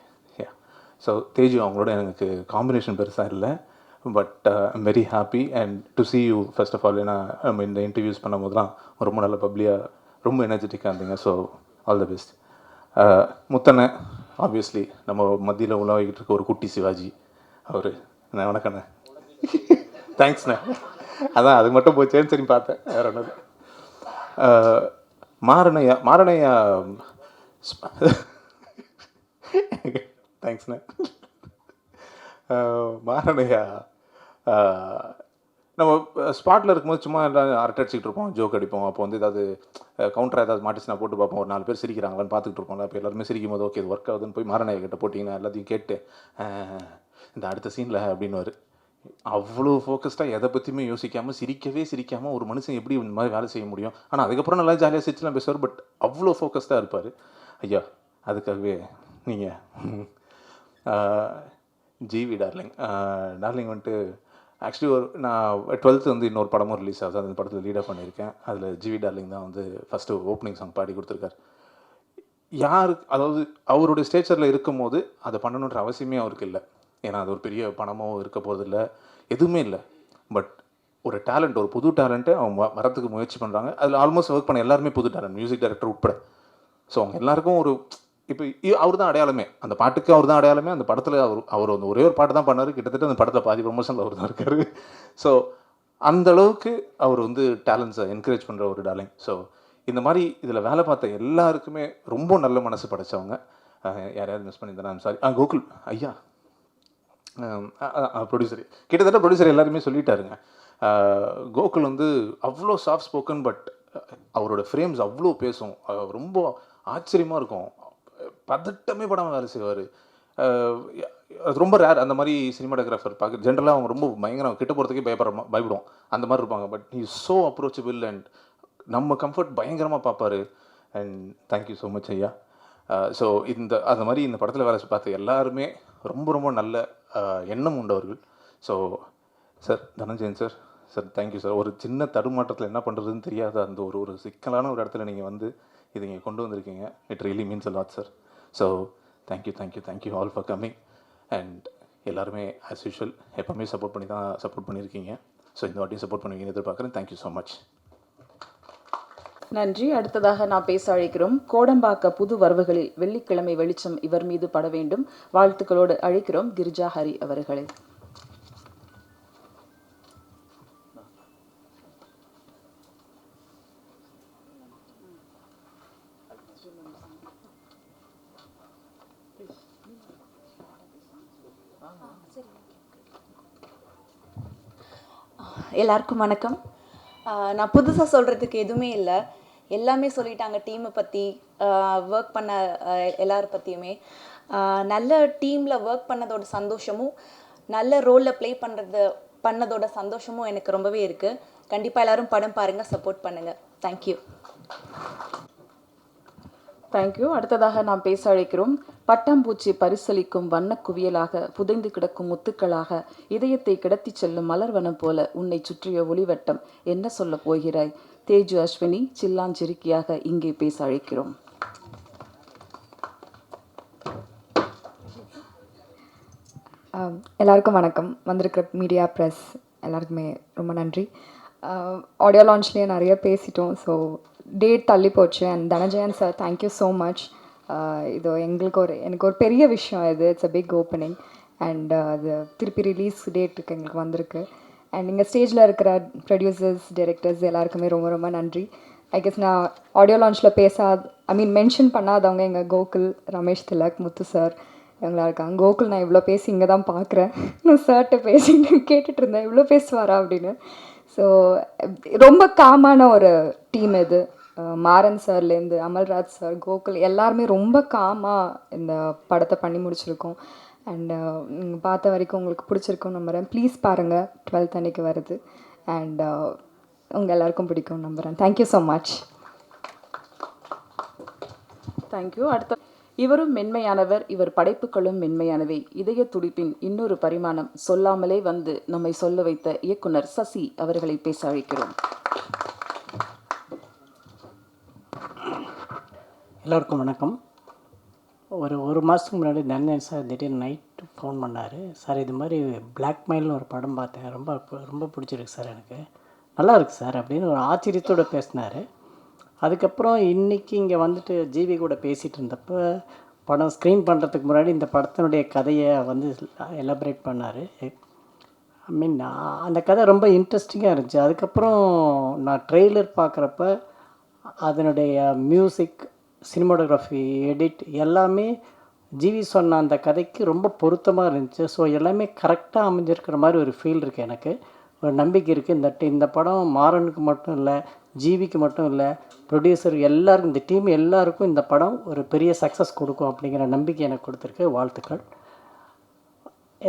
ஸோ தேஜு அவங்களோட எனக்கு காம்பினேஷன் பெருசாக இல்லை. But I'm very happy and to see you first of all. ஏன்னா நம்ம இந்த இன்டர்வியூஸ் பண்ணும் போதுலாம் ரொம்ப நல்ல பப்ளியாக ரொம்ப எனர்ஜெட்டிக்காக இருந்தீங்க. So all the best. முத்தனை ஆப்வியஸ்லி நம்ம மத்தியில் உலகிட்டு இருக்க ஒரு குட்டி சிவாஜி அவர். நான் வணக்கண்ணே. தேங்க்ஸ்ண்ணே. அதான் அது மட்டும் போச்சேன்னு சரி பார்த்தேன், வேறு ஒன்று. மாரணையா தேங்க்ஸ்ண்ணே. மாரணையா நம்ம ஸ்பாட்டில் இருக்கும்போது சும்மா எல்லாம் அரட்டை அடிச்சிக்கிட்டு இருப்போம், ஜோக் அடிப்போம். அப்போ வந்து ஏதாவது கவுண்டர் ஏதாவது மாட்டிச்சுனா போட்டு பார்ப்போம். ஒரு 4 பேர் சிரிக்கிறாங்களான்னு பார்த்துக்கிட்டு இருப்போம்ல. அப்போ எல்லாருமே சிரிக்கும் போது ஓகே இது ஒர்க் ஆகுதுன்னு போய் மாரணையா கிட்ட போட்டிங்கன்னா எல்லாத்தையும் கேட்டு இந்த அடுத்த சீனில் அப்படின்னு அவ்வளோ ஃபோக்கஸ்டாக எதை பற்றியுமே சிரிக்காமல் ஒரு மனுஷன் எப்படி இந்த மாதிரி வேலை செய்ய முடியும். ஆனால் அதுக்கப்புறம் நல்லா ஜாலியாக சிரிச்சுலாம் பேசுவார். பட் அவ்வளோ ஃபோக்கஸ்டாக இருப்பார் ஐயா. அதுக்காகவே நீங்கள் ஜிவி டார்லிங் வந்துட்டு ஆக்சுவலி நான் 12th வந்து இன்னொரு படமும் ரிலீஸ் ஆகுது. அந்த படத்தில் லீடாக பண்ணியிருக்கேன். அதில் ஜிவி டார்லிங் தான் வந்து ஃபஸ்ட்டு ஓப்பனிங் சாங் பாடி கொடுத்துருக்காரு. அதாவது அவருடைய ஸ்டேச்சரில் இருக்கும் போது அதை பண்ணணுன்ற அவசியமே அவருக்கு இல்லை. ஏன்னா அது ஒரு பெரிய பணமோ இருக்க போகிறதில்ல, எதுவுமே இல்லை. பட் ஒரு டேலண்ட், ஒரு புது டேலண்ட்டு அவங்க வரத்துக்கு முயற்சி பண்ணுறாங்க. அதில் ஆல்மோஸ்ட் ஒர்க் பண்ண எல்லாருமே புது டேலண்ட், மியூசிக் டைரக்டர் உட்பட. ஸோ அவங்க எல்லாருக்கும் ஒரு இப்போ அவர் தான் அடையாளமே, அந்த பாட்டுக்கு அவர் தான் அடையாளமே. அந்த படத்தில் அவர் வந்து ஒரே ஒரு பாட்டு தான் பண்ணார். கிட்டத்தட்ட அந்த படத்தில் பாதி ப்ரொமோஷனில் அவர் தான் இருக்கார். ஸோ அந்தளவுக்கு அவர் வந்து டேலண்ட்ஸை என்கரேஜ் பண்ணுற ஒரு டார்லிங். ஸோ இந்த மாதிரி இதில் வேலை பார்த்த எல்லாருக்குமே ரொம்ப நல்ல மனசு படைச்சவங்க. யாரையாவது மிஸ் பண்ணியிருந்தேன் சாரி. கோகுல் ஐயா ப்ரொடியூசர், கிட்டத்தட்ட ப்ரொடியூசர் எல்லாருமே சொல்லிட்டாருங்க. கோகுல் வந்து அவ்வளோ சாஃப்ட் ஸ்போக்கன். பட் அவரோட ஃப்ரேம்ஸ் அவ்வளோ பேசும், ரொம்ப ஆச்சரியமாக இருக்கும். பதட்டமே படாமல் வேலை செய்வார். அது ரொம்ப ரேர் அந்த மாதிரி சினிமாட்டோகிராஃபர் பார்க்க. ஜென்ரலாக அவங்க ரொம்ப பயங்கரம், கிட்ட போகிறதுக்கே பயப்படுவோம் அந்த மாதிரி இருப்பாங்க. But he is so approachable and நம்ம கம்ஃபர்ட் பயங்கரமாக பார்ப்பார். அண்ட் தேங்க்யூ ஸோ மச் ஐயா. ஸோ அந்த மாதிரி இந்த படத்தில் வேலை பார்த்து எல்லாருமே ரொம்ப ரொம்ப நல்ல எண்ணம் உண்டவர்கள். So sir Dhananjayan sir thank you sir. ஒரு சின்ன தடுமாற்றத்தில் என்ன பண்ணுறதுன்னு தெரியாத அந்த ஒரு சிக்கலான ஒரு இடத்துல நீங்கள் வந்து இதை இங்கே கொண்டு வந்திருக்கீங்க. It really means a lot sir. So thank you all for coming. And எல்லாருமே ஆஸ் யூஷுவல் எப்போவுமே சப்போர்ட் பண்ணியிருக்கீங்க. ஸோ இந்த வாட்டியும் சப்போர்ட் பண்ணுவீங்கன்னு எதிர்பார்க்குறேன். Thank you so much. நன்றி. அடுத்ததாக நான் பேச அழைக்கிறோம் கோடம்பாக்க புது வரவுகளில் வெள்ளிக்கிழமை வெளிச்சம் இவர் மீது பட வேண்டும். வாழ்த்துக்களோடு அழைக்கிறோம் கிரிஜா ஹரி அவர்களை. எல்லாருக்கும் வணக்கம். நான் புதுசாக சொல்கிறதுக்கு எதுவுமே இல்லை. எல்லாமே சொல்லிட்டாங்க டீமை பற்றி, ஒர்க் பண்ண எல்லார பற்றியுமே. நல்ல டீமில் ஒர்க் பண்ணதோட சந்தோஷமும் நல்ல ரோலில் ப்ளே பண்ணதோட சந்தோஷமும் எனக்கு ரொம்பவே இருக்குது. கண்டிப்பாக எல்லோரும் படம் பாருங்கள், சப்போர்ட் பண்ணுங்கள். தேங்க்யூ. தேங்க்யூ. அடுத்ததாக நாம் பேச அழைக்கிறோம். பட்டாம்பூச்சி பரிசளிக்கும் வண்ணக் குவியலாக, புதைந்து கிடக்கும் முத்துக்களாக, இதயத்தை கிடத்தி செல்லும் மலர்வனம் போல உன்னை சுற்றிய ஒளிவட்டம், என்ன சொல்ல போகிறாய்? தேஜு அஸ்வினி சில்லாஞ்சிருக்கியாக இங்கே பேச அழைக்கிறோம். எல்லாருக்கும் வணக்கம். வந்திருக்கிற மீடியா ப்ரெஸ் எல்லாருக்குமே ரொம்ப நன்றி. ஆடியோ லான்ச்லேயே நிறைய பேசிட்டோம். ஸோ டேட் தள்ளி போச்சு. And Dhananjayan sir, thank you so much. இது எனக்கு ஒரு பெரிய விஷயம். It's a big opening. And அது திருப்பி ரிலீஸ் டேட்டுக்கு எங்களுக்கு வந்திருக்கு. அண்ட் இங்கே ஸ்டேஜில் இருக்கிற ப்ரொடியூசர்ஸ், டைரக்டர்ஸ் எல்லாருக்குமே ரொம்ப ரொம்ப நன்றி. ஐ கெஸ் நான் ஆடியோ லான்ச்சில் மென்ஷன் பண்ணாதவங்க எங்கள் கோகுல், ரமேஷ் திலக், முத்து சார் இவங்களா இருக்காங்க. கோகுல் நான் இவ்வளோ பேசி இங்கே தான் பார்க்குறேன். நான் சார்கிட்ட பேசி கேட்டுட்டு இருந்தேன், இவ்வளோ பேசுவாரா அப்படின்னு. ஸோ ரொம்ப காமான ஒரு டீம் இது. மாறன் சார்லேருந்து அமல்ராஜ் சார், கோகுல் எல்லாருமே ரொம்ப காமாக இந்த படத்தை பண்ணி முடிச்சிருக்கோம். அண்ட் நீங்கள் பார்த்த வரைக்கும் உங்களுக்கு பிடிச்சிருக்கும் நம்புகிறேன். ப்ளீஸ் பாருங்கள், 12th அன்னைக்கு வருது. அண்ட் உங்கள் எல்லாருக்கும் பிடிக்கும் நம்புகிறேன். Thank you so much. தேங்க்யூ. அடுத்த இவரும் மென்மையானவர், இவர் படைப்புகளும் மென்மையானவை. இதய துடிப்பின் இன்னொரு பரிமாணம் சொல்லாமலே வந்து நம்மை சொல்ல வைத்த இயக்குனர் சசி அவர்களை பேச அழைக்கிறோம். எல்லோருக்கும் வணக்கம். ஒரு மாதத்துக்கு முன்னாடி தனஞ்சயன் சார் திடீர்னு நைட்டு ஃபோன் பண்ணார். சார் இது மாதிரி பிளாக்மெயில்னு ஒரு படம் பார்த்தேன், ரொம்ப பிடிச்சிருக்கு சார், எனக்கு நல்லா இருக்குது சார் அப்படின்னு ஒரு ஆச்சரியத்தோடு பேசினார். அதுக்கப்புறம் இன்றைக்கி இங்கே வந்துட்டு ஜிவி கூட பேசிகிட்டு இருந்தப்போ படம் ஸ்க்ரீன் பண்ணுறதுக்கு முன்னாடி இந்த படத்தினுடைய கதையை எலாபரேட் பண்ணார். அந்த கதை ரொம்ப இன்ட்ரெஸ்டிங்காக இருந்துச்சு. அதுக்கப்புறம் நான் ட்ரெய்லர் பார்க்குறப்ப அதனுடைய மியூசிக், சினிமாட்டோகிராஃபி, எடிட் எல்லாமே ஜிவி சொன்ன அந்த கதைக்கு ரொம்ப பொருத்தமாக இருந்துச்சு. ஸோ எல்லாமே கரெக்டாக அமைஞ்சிருக்கிற மாதிரி ஒரு ஃபீல் இருக்குது. எனக்கு ஒரு நம்பிக்கை இருக்குது. இந்த படம் மாறனுக்கு மட்டும் இல்லை, ஜிவிக்கு மட்டும் இல்லை, ப்ரொடியூசர் எல்லாருக்கும், இந்த டீம் எல்லாருக்கும் இந்த படம் ஒரு பெரிய சக்ஸஸ் கொடுக்கும் அப்படிங்கிற நம்பிக்கை எனக்கு கொடுத்துருக்கு. வாழ்த்துக்கள்.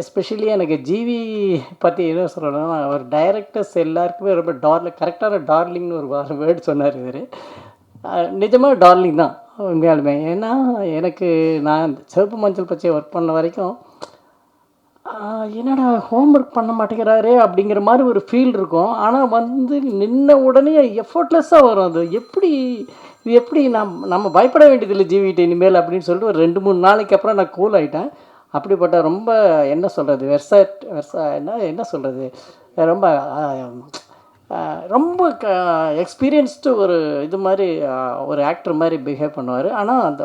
எஸ்பெஷலி எனக்கு ஜிவி பற்றி என்ன சொல்லணும்னா, அவர் டைரக்டர்ஸ் எல்லாருக்குமே ரொம்ப கரெக்டான டார்லிங்னு ஒரு வேர்டு சொன்னார் இவர். நிஜமாக டார்லிங் தான் உண்மையாலுமே. ஏன்னா எனக்கு நான் சிவப்பு மஞ்சள் பச்சையை ஒர்க் பண்ண வரைக்கும் என்னடா ஹோம்ஒர்க் பண்ண மாட்டேங்கிறாரே அப்படிங்கிற மாதிரி ஒரு ஃபீல் இருக்கும். ஆனால் நின்ன உடனே எஃபர்ட்லெஸ்ஸாக வரும். அது எப்படி நம்ம பயப்பட வேண்டியதில்லை ஜிவிட்ட இனிமேல் அப்படின்னு சொல்லிட்டு ஒரு 2-3 நாளைக்கு அப்புறம் நான் கூல் ஆகிட்டேன். அப்படிப்பட்ட ரொம்ப என்ன சொல்கிறது என்ன சொல்கிறது ரொம்ப எக்ஸ்பீரியன்ஸ்டு ஒரு இது மாதிரி ஒரு ஆக்டர் மாதிரி பிஹேவ் பண்ணுவார். ஆனால் அந்த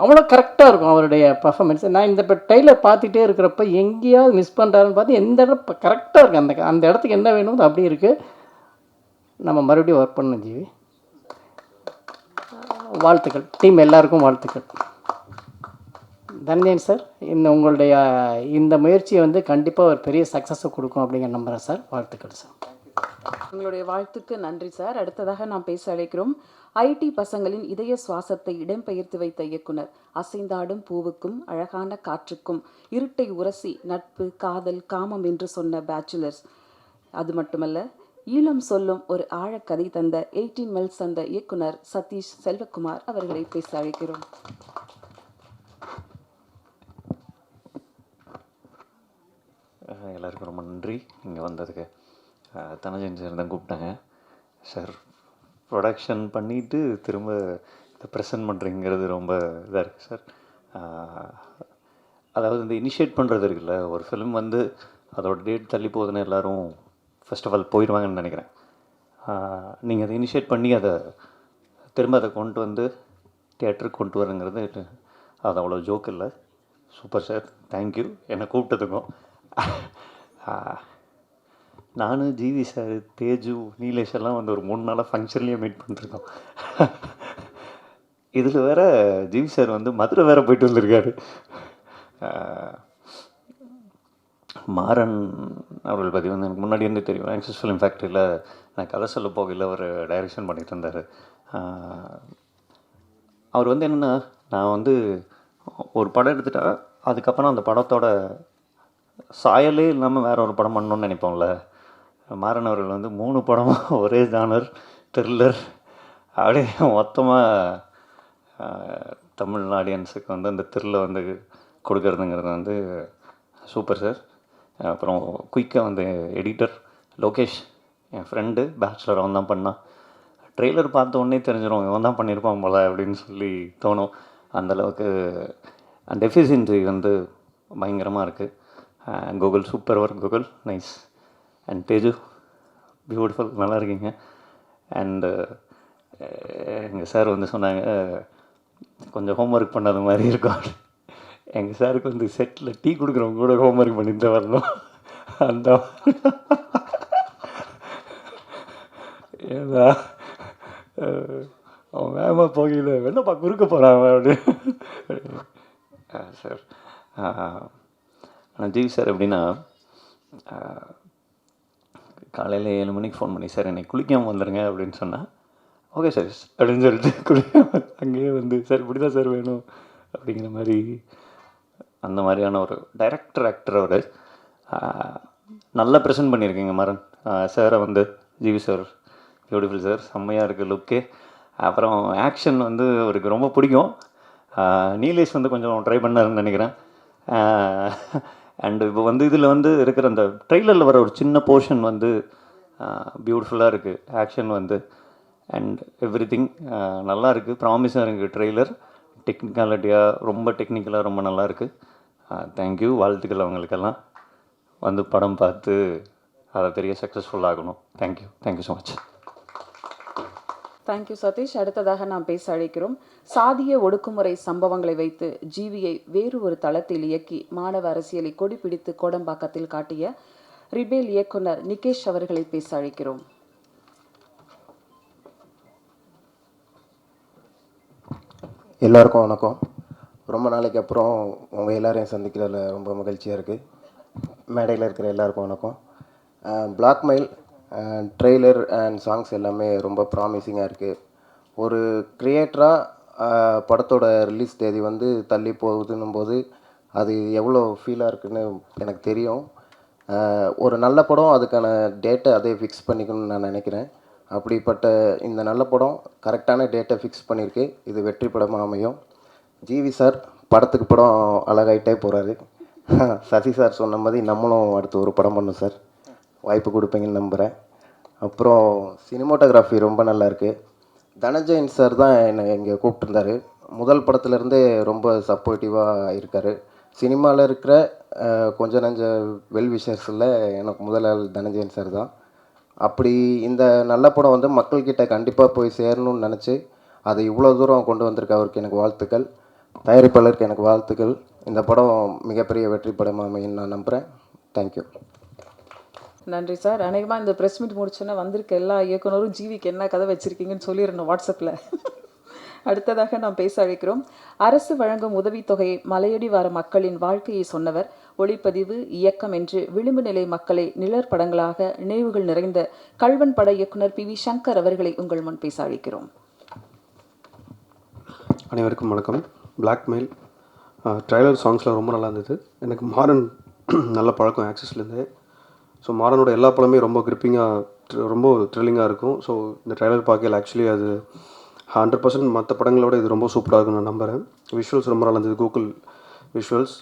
அவ்வளோ கரெக்டாக இருக்கும் அவருடைய பர்ஃபார்மன்ஸ். நான் இந்த ட்ரெய்லர் பார்த்துட்டே இருக்கிறப்ப எங்கேயாவது மிஸ் பண்ணுறாருன்னு பார்த்து எந்த இடம் கரெக்டாக இருக்குது. அந்த இடத்துக்கு என்ன வேணுமோ அப்படி இருக்குது. நம்ம மறுபடியும் ஒர்க் பண்ணணும் ஜிவி. வாழ்த்துக்கள். டீம் எல்லாருக்கும் வாழ்த்துக்கள். தனஞ்சயன் சார், உங்களுடைய இந்த முயற்சியை கண்டிப்பாக ஒரு பெரிய சக்ஸஸை கொடுக்கும் அப்படிங்கிற நம்புகிறேன் சார். வாழ்த்துக்கள் சார். உங்களுடைய வாழ்த்துக்கு நன்றி சார். அடுத்ததாக நாம் பேச அழைக்கிறோம். ஐடி பசங்களின் இதய சுவாசத்தை இடம்பெயர்த்து வைத்த இயக்குனர், அசைந்தாடும் பூவுக்கும் அழகான காற்றுக்கும் இருட்டை உரசி நட்பு, காதல், காமம் என்று சொன்ன பேச்சுலர்ஸ். அது மட்டுமல்ல, ஈழம் சொல்லும் ஒரு ஆழக்கதை தந்த 18 மெல்ஸ் தந்த இயக்குனர் சதீஷ் செல்வகுமார் அவர்களை பேச அழைக்கிறோம். எல்லாருக்கும் ரொம்ப நன்றி இங்கே வந்ததுக்கு. தனஞ்சயன் சார் தான் கூப்பிட்டாங்க. சார் ப்ரொடக்ஷன் பண்ணிவிட்டு திரும்ப இதை ப்ரெசன்ட் பண்ணுறீங்கிறது ரொம்ப இதாக இருக்குது சார். அதாவது இந்த இனிஷியேட் பண்ணுறது இருக்குல்ல, ஒரு ஃபிலிம் அதோட டேட் தள்ளி போகுதுன்னு எல்லோரும் ஃபர்ஸ்ட் ஆஃப் ஆல் போயிடுவாங்கன்னு நினைக்கிறேன். நீங்கள் அதை இனிஷியேட் பண்ணி திரும்ப அதை கொண்டு தியேட்டருக்கு கொண்டு வரங்கிறது அது அவ்வளோ ஜோக் இல்லை. சூப்பர் சார், தேங்க்யூ என்னை கூப்பிட்டதுக்கும். நான் ஜிவி சார், தேஜு, நீலேஷ் எல்லாம் ஒரு 3 நாளாக ஃபங்க்ஷன்லேயே மீட் பண்ணிருக்கோம். இதில் வேறு ஜிவி சார் மதுரை வேறு போயிட்டு வந்திருக்காரு. மாறன் அவர்கள் பற்றி வந்து எனக்கு முன்னாடி இருந்தே தெரியும். ஆக்சிஸ் ஃபிலிம் ஃபேக்ட்ரியில் நான் கதை சொல்ல போகையில் அவர் டைரக்ஷன் பண்ணிட்டு இருந்தார். அவர் வந்து என்னென்னா, நான் வந்து ஒரு படம் எடுத்துட்டா அதுக்கப்புறம் அந்த படத்தோட சாயலே இல்லாமல் வேறு ஒரு படம் பண்ணணும்னு நினைப்போம்ல. மாறன் அவர்கள் வந்து 3 படமாக ஒரே ஜானர் த்ரில்லர் அப்படியே மொத்தமாக தமிழ் ஆடியன்ஸுக்கு வந்து அந்த த்ரில்லை வந்து கொடுக்கறதுங்கிறது வந்து சூப்பர் சார். அப்புறம் குயிக்காக வந்து எடிட்டர் லோகேஷ், என் ஃப்ரெண்டு, பேச்சுலர், அவன் தான் பண்ணான். ட்ரெய்லர் பார்த்த உடனே தெரிஞ்சிடும் இவன் தான் பண்ணியிருப்பான் போல அப்படின்னு சொல்லி தோணும். அந்தளவுக்கு அந்த எஃபிஷியன்சி வந்து பயங்கரமாக இருக்குது. Google super work, Google nice. And Teju beautiful, நல்லா இருக்கீங்க. அண்டு எங்கள் சார் வந்து சொன்னாங்க கொஞ்சம் ஹோம்ஒர்க் பண்ணாத மாதிரி இருக்கும். எங்கள் சாருக்கு வந்து செட்டில் டீ கொடுக்குறவங்க கூட ஹோம்ஒர்க் பண்ணிட்டு வரணும். அந்த ஏதா அவன் வேகமாக போகல என்னப்பா குறுக்க போகிறான் அப்படி சார். ஆனால் ஜிவி சார் எப்படின்னா, காலையில் 7 மணிக்கு ஃபோன் பண்ணி, சார் என்னை குளிக்காமல் வந்துடுங்க அப்படின்னு சொன்னால், ஓகே சார் அப்படின்னு சொல்லிட்டு குளிக்காமல் அங்கேயே வந்து, சார் இப்படி தான் சார் வேணும் அப்படிங்கிற மாதிரி, அந்த மாதிரியான ஒரு டைரக்டர் ஆக்டர் அவர். நல்லா ப்ரெசென்ட் பண்ணியிருக்கீங்க மாறன் சாரை வந்து. ஜிவி சார் பியூட்டிஃபுல் சார், செம்மையாக இருக்குது லுக்கே. அப்புறம் ஆக்ஷன் வந்து அவருக்கு ரொம்ப பிடிக்கும். நீலேஷ் வந்து கொஞ்சம் ட்ரை பண்ணாருன்னு நினைக்கிறேன். அண்டு இப்போ வந்து இதில் வந்து இருக்கிற அந்த ட்ரெய்லரில் வர ஒரு சின்ன போர்ஷன் வந்து பியூட்டிஃபுல்லாக இருக்குது. ஆக்ஷன் வந்து அண்ட் எவ்ரி திங் நல்லா இருக்குது, ப்ராமிஸாக இருக்குது ட்ரெய்லர். டெக்னிக்காலிட்டியாக ரொம்ப டெக்னிக்கலாக ரொம்ப நல்லா இருக்குது. தேங்க்யூ, வாழ்த்துக்கள் அவங்களுக்கெல்லாம். வந்து படம் பார்த்து அதை பெரிய சக்ஸஸ்ஃபுல்லாகணும். Thank you, thank you so much. Thank you Satish. அடுத்ததாக நாம் பேச அழைக்கிறோம். சாதிய ஒடுக்குமுறை சம்பவங்களை வைத்து ஜிவியை வேறு ஒரு தளத்தில் இயக்கி மாணவ அரசியலை கொடி பிடித்து கோடம்பாக்கத்தில் காட்டிய ரிபேல் இயக்குனர் நிகேஷ் அவர்களை பேச அழைக்கிறோம். எல்லாருக்கும் வணக்கம். ரொம்ப நாளைக்கு அப்புறம் உங்கள் எல்லாரையும் சந்திக்கிறதுல ரொம்ப மகிழ்ச்சியாக இருக்குது. மேடையில் இருக்கிற எல்லாருக்கும் வணக்கம். பிளாக்மெயில் ட்ரெய்லர் அண்ட் சாங்ஸ் எல்லாமே ரொம்ப ப்ராமிசிங்காக இருக்குது. ஒரு க்ரியேட்டராக படத்தோட ரிலீஸ் தேதி வந்து தள்ளி போகுதுன்னும் போது அது எவ்வளோ ஃபீலாக இருக்குதுன்னு எனக்கு தெரியும். ஒரு நல்ல படம் அதுக்கான டேட்டை அதே ஃபிக்ஸ் பண்ணிக்கணும்னு நான் நினைக்கிறேன். அப்படிப்பட்ட இந்த நல்ல படம் கரெக்டான டேட்டை ஃபிக்ஸ் பண்ணியிருக்கு. இது வெற்றி படமாக அமையும். ஜிவி சார் படத்துக்கு படம் அழகாயிட்டே போகிறாரு. சசி சார் சொன்ன மாதிரி நம்மளும் அடுத்து ஒரு படம் பண்ணோம் சார். வாய்ப்பு கொடுப்பீங்கன்னு நம்புகிறேன். அப்புறம் சினிமோட்டோகிராஃபி ரொம்ப நல்லா இருக்குது. தனஞ்சயன் சார் தான் என்னை இங்கே கூப்பிட்டுருந்தாரு. முதல் படத்துலேருந்தே ரொம்ப சப்போர்ட்டிவாக இருக்கார். சினிமாவில் இருக்கிற கொஞ்சம் நஞ்ச வெல்விஷர்ஸில் எனக்கு முதல் ஆள் தனஞ்சயன் சார் தான். அப்படி இந்த நல்ல படம் வந்து மக்கள்கிட்ட கண்டிப்பாக போய் சேரணும்னு நினச்சி அதை இவ்வளோ தூரம் கொண்டு வந்திருக்க அவருக்கு எனக்கு வாழ்த்துக்கள். தயாரிப்பாளருக்கு எனக்கு வாழ்த்துக்கள். இந்த படம் மிகப்பெரிய வெற்றி படமாக அமையும் நான் நம்புகிறேன். தேங்க்யூ. நன்றி சார். அநேகமாக இந்த ப்ரெஸ் மீட் முடிச்சோன்னா வந்திருக்க எல்லா இயக்குனரும் ஜிவிக்கு என்ன கதை வச்சுருக்கீங்கன்னு சொல்லிடணும் வாட்ஸ்அப்பில். அடுத்ததாக நாம் பேச அழைக்கிறோம். அரசு வழங்கும் உதவித்தொகையை மலையடி வார மக்களின் வாழ்க்கையை சொன்னவர், ஒளிப்பதிவு இயக்கம் என்று விளிம்பு நிலை மக்களை நிழற் படங்களாக நினைவுகள் நிறைந்த கல்வன் பட இயக்குனர் PV சங்கர் அவர்களை உங்கள் முன் பேச அழைக்கிறோம். அனைவருக்கும் வணக்கம். பிளாக்மெயில் ட்ரைலர் சாங்ஸில் ரொம்ப நல்லா இருந்தது. எனக்கு மாறன் நல்ல பழக்கம் ஆக்சஸ்லேருந்து. ஸோ மாறனோட எல்லா படமே ரொம்ப கிரிப்பிங்காக ரொம்ப த்ரில்லிங்காக இருக்கும். ஸோ இந்த ட்ரைலர் பார்க்கல ஆக்சுவலி அது 100% மற்ற படங்களோட இது ரொம்ப சூப்பராக இருக்குன்னு நான் நம்புகிறேன். விஷுவல்ஸ் ரொம்ப நல்லா இருந்தது. கூகுள் விஷுவல்ஸ்,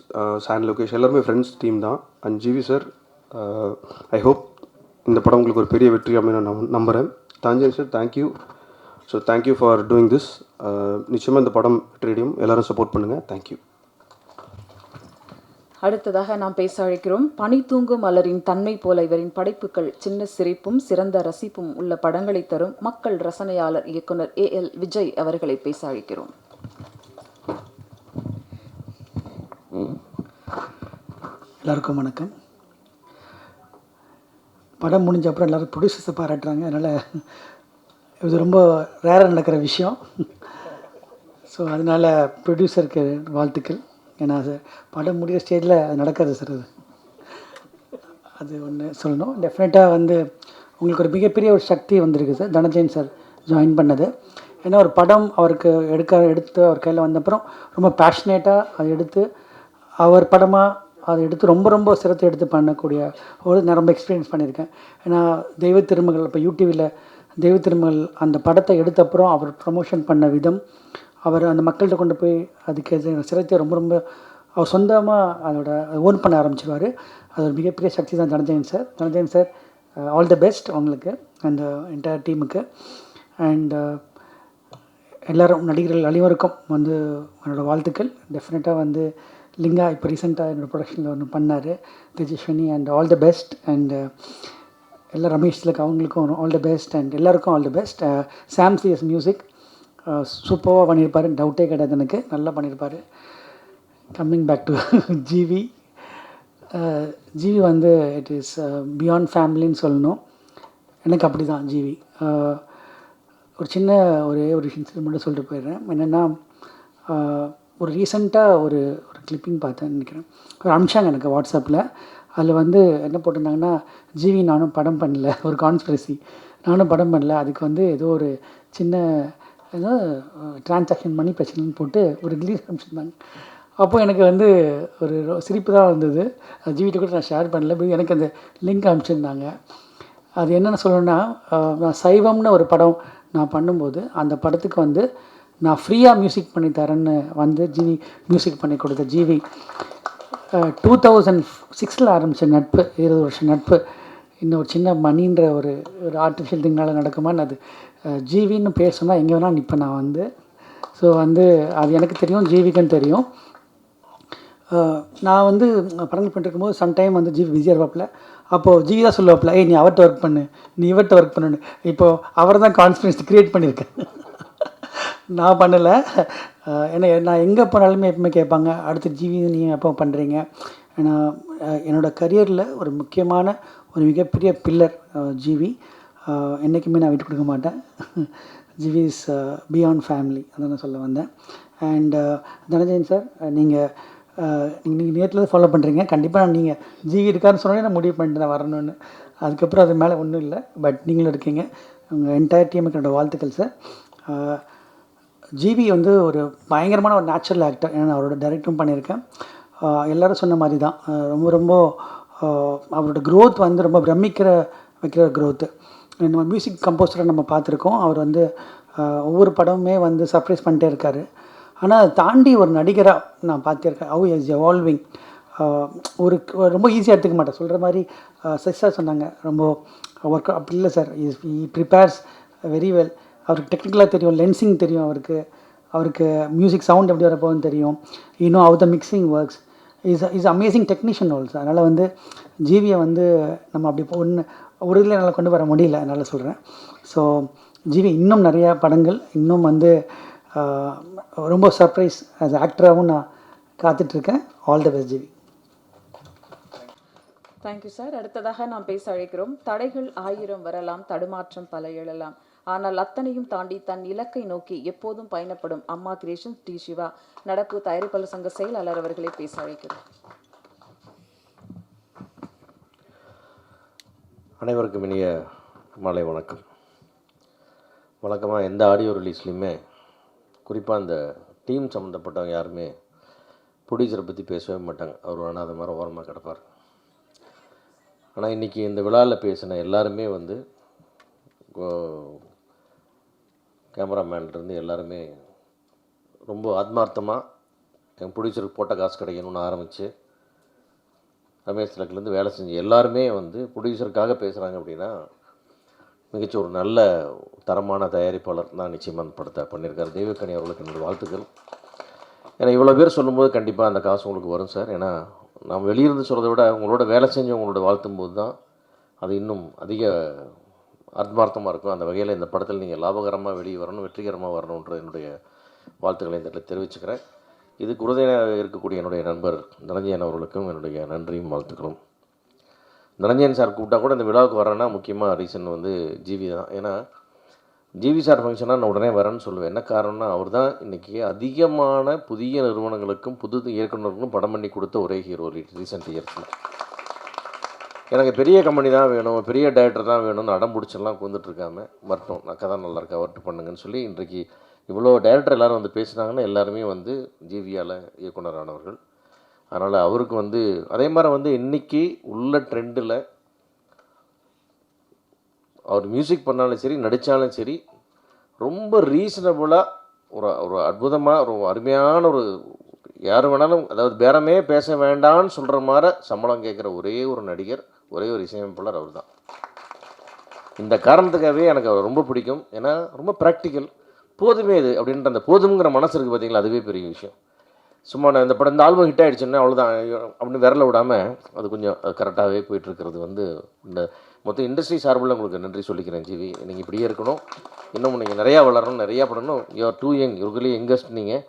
சாண்ட் லோகேஷ் எல்லாருமே ஃப்ரெண்ட்ஸ் டீம் தான். And GV sir, I hope இந்த படம் உங்களுக்கு ஒரு பெரிய வெற்றி அப்படின்னு நான் நம்புகிறேன். Dhananjayan sir, thank you. So thank you for doing this. நிச்சயமாக இந்த படம் வெற்றியடையும். எல்லோரும் சப்போர்ட் பண்ணுங்கள். தேங்க்யூ. அடுத்ததாக நாம் பேச அழைக்கிறோம். பனி தூங்கும் மலரின் தன்மை போல இவரின் படைப்புகள் சின்ன சிரிப்பும் சிறந்த ரசிப்பும் உள்ள படங்களை தரும் மக்கள் ரசனையாளர் இயக்குனர் AL விஜய் அவர்களை பேச அழைக்கிறோம். எல்லாருக்கும் வணக்கம். படம் முடிஞ்ச அப்புறம் எல்லோரும் ப்ரொடியூசர்ஸை பாராட்டுறாங்க. அதனால் இது ரொம்ப ரேராக நடக்கிற விஷயம். ஸோ அதனால் ப்ரொடியூசருக்கு வாழ்த்துக்கள். ஏன்னா சார் படம் முடிகிற ஸ்டேஜில் அது நடக்காது சார். அது அது ஒன்று சொல்லணும். டெஃபினட்டாக வந்து உங்களுக்கு ஒரு மிகப்பெரிய ஒரு சக்தி வந்திருக்கு சார், தனஞ்சயன் சார் ஜாயின் பண்ணது. ஏன்னா ஒரு படம் அவருக்கு எடுத்து அவர் கையில் வந்தப்புறம் ரொம்ப பேஷனேட்டாக அதை எடுத்து அவர் படமாக அதை எடுத்து ரொம்ப ரொம்ப சிரத்தை எடுத்து பண்ணக்கூடிய நான் ரொம்ப எக்ஸ்பீரியன்ஸ் பண்ணியிருக்கேன். ஏன்னா தெய்வ திருமகள் இப்போ யூடிவியில் தெய்வ திருமகள் அந்த படத்தை எடுத்தப்புறம் அவர் ப்ரமோஷன் பண்ண விதம், அவர் அந்த மக்கள்கிட்ட கொண்டு போய் அதுக்கு சிரத்தை ரொம்ப ரொம்ப அவர் சொந்தமாக அதோட ஓன் பண்ண ஆரம்பிச்சிருவார். அது ஒரு மிகப்பெரிய சக்தி தான் Dhananjayan sir. Dhananjayan sir all the best உங்களுக்கு அந்த என்டையர் டீமுக்கு. அண்ட் எல்லோரும் நடிகர்கள் அனைவருக்கும் வந்து என்னோடய வாழ்த்துக்கள். டெஃபினட்டாக வந்து லிங்கா இப்போ ரீசெண்டாக என்னோடய ப்ரொடக்ஷனில் ஒன்று பண்ணார் Tejaswini. And all the best. And எல்லாம் ரமேஷ் திலக் அவங்களுக்கும் ஆல் தி பெஸ்ட். அண்ட் எல்லாருக்கும் all the best. Sam CS music சூப்பராக பண்ணியிருப்பார், டவுட்டே கிடையாது எனக்கு, நல்லா பண்ணியிருப்பார். Coming back to GV. GV வந்து இட் இஸ் பியாண்ட் ஃபேமிலின்னு சொல்லணும். எனக்கு அப்படி தான் ஜிவி. ஒரு சின்ன ஒரு இன்சிடென்ட் மட்டும் சொல்லிட்டு போயிடுறேன். என்னென்னா ஒரு ரீசெண்டாக ஒரு கிளிப்பிங் பார்த்தேன்னு நினைக்கிறேன், ஒரு அனுப்பிச்சாங்க எனக்கு வாட்ஸ்அப்பில். அதில் வந்து என்ன போட்டிருந்தாங்கன்னா, ஜிவி நானும் படம் பண்ணல, ஒரு கான்ஸ்பிரசி, நானும் படம் பண்ணல, அதுக்கு வந்து ஏதோ ஒரு சின்ன ஏதோ டிரான்சாக்ஷன் மணி பிரச்சனைன்னு போட்டு ஒரு ரிலீஸ் அனுப்பிச்சிருந்தாங்க. அப்போது எனக்கு வந்து ஒரு சிரிப்பு தான் வந்தது. ஜிவிட்ட கூட நான் ஷேர் பண்ணல, எனக்கு அந்த லிங்க் அனுப்பிச்சிருந்தாங்க. அது என்னென்னு சொல்லணுன்னா, நான் சைவம்னு ஒரு படம் நான் பண்ணும்போது அந்த படத்துக்கு வந்து நான் ஃப்ரீயாக மியூசிக் பண்ணி தரேன்னு வந்து ஜிவி மியூசிக் பண்ணி கொடுத்த ஜிவி 2006 ஆரம்பித்த நட்பு, 20 வருஷம் நட்பு இன்னும் ஒரு சின்ன மணின்ற ஒரு ஆர்டிஃபிஷியல் திங்னால் நடக்குமான்னு அது ஜிவின்னு பேர் சொன்னால் எங்கே வேணால் நிற்பேன் நான் வந்து. ஸோ வந்து அது எனக்கு தெரியும், ஜிவிக்குன்னு தெரியும். நான் வந்து படங்கள் பண்ணிருக்கும்போது சம்டைம் வந்து ஜிவி பிஸியாக இருப்பாப்பில். அப்போது ஜிவி தான் சொல்லுவாப்பில், நீ அவர்கிட்ட ஒர்க் பண்ணு, நீ இவர்கிட்ட ஒர்க் பண்ணுன்னு. இப்போது அவர் தான் கான்ஃபிடன்ஸ் க்ரியேட் பண்ணியிருக்கேன், நான் பண்ணலை. ஏன்னா நான் எங்கே போனாலுமே எப்பவுமே கேட்பாங்க, அடுத்து ஜிவி நீங்கள் எப்போ பண்ணுறீங்க. ஏன்னா என்னோடய கரியரில் ஒரு முக்கியமான ஒரு மிகப்பெரிய பில்லர் ஜிவி. என்றைக்குமே நான் விட்டு கொடுக்க மாட்டேன். ஜிவி இஸ் பியாண்ட் ஃபேமிலி, அதான் நான் சொல்ல வந்தேன். அண்ட் தனஞ்சயன் சார், நீங்கள் நேரத்தில் ஃபாலோ பண்ணுறீங்க. கண்டிப்பாக நீங்கள் ஜிவி இருக்காருன்னு சொன்னோன்னே நான் முடிவு பண்ணிட்டு தான் வரணும்னு. அதுக்கப்புறம் அது மேலே ஒன்றும் இல்லை, பட் நீங்களும் இருக்கீங்க. உங்கள் என்டையர் டீமுக்கு என்னோடய வாழ்த்துக்கள் சார். ஜிவி வந்து ஒரு பயங்கரமான ஒரு நேச்சுரல் ஆக்டர். ஏன்னா நான் அவரோட டைரக்டும் பண்ணியிருக்கேன். எல்லோரும் சொன்ன மாதிரி தான் ரொம்ப ரொம்ப அவரோட க்ரோத் வந்து ரொம்ப வைக்கிற க்ரோத்து. நம்ம மியூசிக் கம்போஸரை நம்ம பார்த்துருக்கோம். அவர் வந்து ஒவ்வொரு படமுமே வந்து சர்ப்ரைஸ் பண்ணிட்டே இருக்கார். ஆனால் அதை தாண்டி ஒரு நடிகராக நான் பார்த்துருக்கேன். How is evolving. ஒரு ரொம்ப ஈஸியாக எடுத்துக்க மாட்டேன். சொல்கிற மாதிரி சிஸ்டர் சொன்னாங்க, ரொம்ப ஒர்க் அப்படி இல்லை சார். ஈ ப்ரிப்பேர்ஸ் வெரி வெல். அவருக்கு டெக்னிக்கலாக தெரியும், லென்சிங் தெரியும், அவருக்கு மியூசிக் சவுண்ட் எப்படி வரப்போகுதுன்னு தெரியும். இன்னும் how the mixing works. Is amazing technician also. அதனால் வந்து ஜிவியை வந்து நம்ம அப்படி ஒரு இதில் என்னால் கொண்டு வர முடியல, அதனால் சொல்கிறேன். ஸோ ஜிவி இன்னும் நிறையா படங்கள், இன்னும் வந்து ரொம்ப சர்ப்ரைஸ் ஆஸ் ஆக்டராகவும் நான் காத்துட்ருக்கேன். All the best GV. Thank you sir. அடுத்ததாக நாம் பேச அழைக்கிறோம். தடைகள் 1000 வரலாம், தடுமாற்றம் பல எழலாம், ஆனால் அத்தனையும் தாண்டி தன் இலக்கை நோக்கி எப்போதும் பயணப்படும் அம்மா கிரியேஷன் டி சிவா நடப்பு தயாரிப்பாளர் சங்க செயலாளர் அவர்களை பேச அழைக்கிறோம். அனைவருக்கும் இனிய மாலை வணக்கம். வழக்கமாக எந்த ஆடியோ ரிலீஸ்லையுமே குறிப்பாக அந்த டீம் சம்மந்தப்பட்டவங்க யாருமே ப்ரொடியூசரை பற்றி பேசவே மாட்டாங்க. அவர் வேணால் அது மாதிரி ஓரமாக கிடப்பார். ஆனால் இன்றைக்கி இந்த விழாவில் பேசின எல்லாருமே வந்து கேமராமேன்லேருந்து எல்லாருமே ரொம்ப ஆத்மார்த்தமாக என் ப்ரொடியூசருக்கு போட்ட காசு கிடைக்கணும்னு ஆரம்பித்து ரமேஷ் திலக்லேருந்து வேலை செஞ்சு எல்லாருமே வந்து ப்ரொடியூசருக்காக பேசுகிறாங்க அப்படின்னா மிகச்ச ஒரு நல்ல தரமான தயாரிப்பாளர் தான் நிச்சயமாக அந்த படத்தை பண்ணியிருக்காரு. தெய்வக்கனி அவர்களுக்கு என்னுடைய வாழ்த்துக்கள். ஏன்னா இவ்வளோ பேர் சொல்லும்போது கண்டிப்பாக அந்த காசு உங்களுக்கு வரும் சார். ஏன்னா நாம் வெளியிருந்து சொல்கிறத விட உங்களோட வேலை செஞ்சவங்களோட வாழ்த்தும் போது தான் அது இன்னும் அதிக ஆத்மார்த்தமாக இருக்கும். அந்த வகையில் இந்த படத்தில் நீங்கள் லாபகரமாக வெளியே வரணும், வெற்றிகரமாக வரணுன்ற என்னுடைய வாழ்த்துக்களை இந்த இடத்துல தெரிவிச்சுக்கிறேன். இதுக்கு உறுதுணையாக இருக்கக்கூடிய என்னுடைய நண்பர் தனஞ்சயன் அவர்களுக்கும் என்னுடைய நன்றியும் வாழ்த்துக்களும். தனஞ்சயன் சார் கூப்பிட்டா கூட இந்த விழாவுக்கு வரேன்னா முக்கியமாக ரீசன் வந்து ஜிவி தான். ஏன்னா ஜிவி சார் ஃபங்க்ஷனாக நான் உடனே வரேன்னு சொல்லுவேன். என்ன காரணம்னா அவர் தான் இன்றைக்கி அதிகமான புதிய நிறுவனங்களுக்கும் புது இயக்குநர்களுக்கும் படம் பண்ணி கொடுத்த ஒரே ஹீரோ ரீசெண்ட் இயர்ஸில். எனக்கு பெரிய கம்பெனி தான் வேணும், பெரிய டைரக்டர் தான் வேணும்னு அடம் பிடிச்செல்லாம் வந்துட்டுருக்காம வரட்டும், நான் கதை நல்லா இருக்கா ஒர்க் பண்ணுங்கன்னு சொல்லி இன்றைக்கு இவ்வளோ டைரக்டர் எல்லோரும் வந்து பேசுனாங்கன்னா எல்லாருமே வந்து ஜிவியால் இயக்குனரானவர்கள். அதனால் அவருக்கு வந்து அதே மாதிரி வந்து இன்றைக்கி உள்ள ட்ரெண்டில் அவர் மியூசிக் பண்ணாலும் சரி, நடித்தாலும் சரி, ரொம்ப ரீசனபுளாக ஒரு ஒரு அற்புதமாக ஒரு அருமையான ஒரு யார் வேணாலும், அதாவது பேரமே பேச வேண்டாம்னு சொல்கிற மாதிரி சம்பளம் கேட்குற ஒரே ஒரு நடிகர், ஒரே ஒரு இசையமைப்பாளர் அவர் தான். இந்த காரணத்துக்காகவே எனக்கு அவர் ரொம்ப பிடிக்கும். ஏன்னா ரொம்ப ப்ராக்டிக்கல், போதுமே இது அப்படின்ற அந்த போதுங்கிற மனசு இருக்குது பார்த்தீங்களா, அதுவே பெரிய விஷயம். சும்மா நான் இந்த படம் இந்த ஆல்பம் ஹிட் ஆகிடுச்சுன்னா அவ்வளோதான் அப்படின்னு விரல விடாமல் அது கொஞ்சம் கரெக்டாகவே போயிட்டுருக்கிறது வந்து இந்த மொத்தம் இண்டஸ்ட்ரி சார்பில் உங்களுக்கு நன்றி சொல்லிக்கிறேன் ஜிவி. நீங்கள் இப்படியே இருக்கணும், இன்னும் நீங்கள் நிறையா வளரணும், நிறையா பண்ணணும். யூஆர் டூ யங், இவர்களே யங்கஸ்ட், நீங்கள்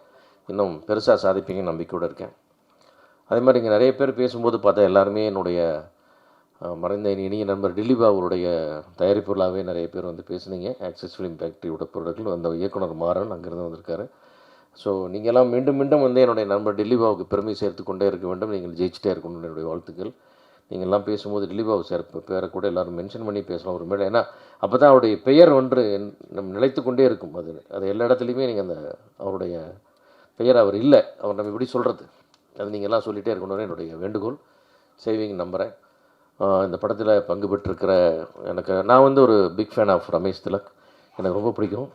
இன்னும் பெருசாக சாதிப்பீங்கன்னு நம்பிக்கையோடு இருக்கேன். அதே மாதிரி இங்கே நிறைய பேர் பேசும்போது பார்த்தா எல்லாருமே என்னுடைய மறைந்த இனிய நண்பர் டில்லிபா அவருடைய தயாரிப்புகளாகவே நிறைய பேர் வந்து பேசுனீங்க. ஆக்சிஸ் ஃபிலிம் ஃபேக்ட்ரியோட பொருட்கள் அந்த இயக்குனர் மாறன் அங்கேருந்து வந்திருக்காரு. ஸோ நீங்கள்லாம் மீண்டும் மீண்டும் வந்து என்னுடைய நண்பர் டில்லிபாவுக்கு பெருமை சேர்த்து கொண்டே இருக்க வேண்டும், நீங்கள் ஜெயிச்சிட்டே இருக்கணும், என்னுடைய வாழ்த்துக்கள். நீங்கள்லாம் பேசும்போது டில்லிபாவு சேர்ப்பு பேரை கூட எல்லோரும் மென்ஷன் பண்ணி பேசலாம் ஒரு மேலே. ஏன்னா அப்போ தான் அவருடைய பெயர் ஒன்று நம்ம நிலைத்து கொண்டே இருக்கும். அது எல்லா இடத்துலையுமே நீங்கள் அந்த அவருடைய பெயர் அவர் இல்லை, அவர் நம்ம இப்படி சொல்கிறது, அது நீங்கள்லாம் சொல்லிகிட்டே இருக்கணும்னு என்னுடைய வேண்டுகோள். செய்வீங்க நம்புகிறேன். இந்த படத்தில் பங்கு பெற்றிருக்கிற நான் வந்து ஒரு big fan of Ramesh Thilak, எனக்கு ரொம்ப பிடிக்கும்.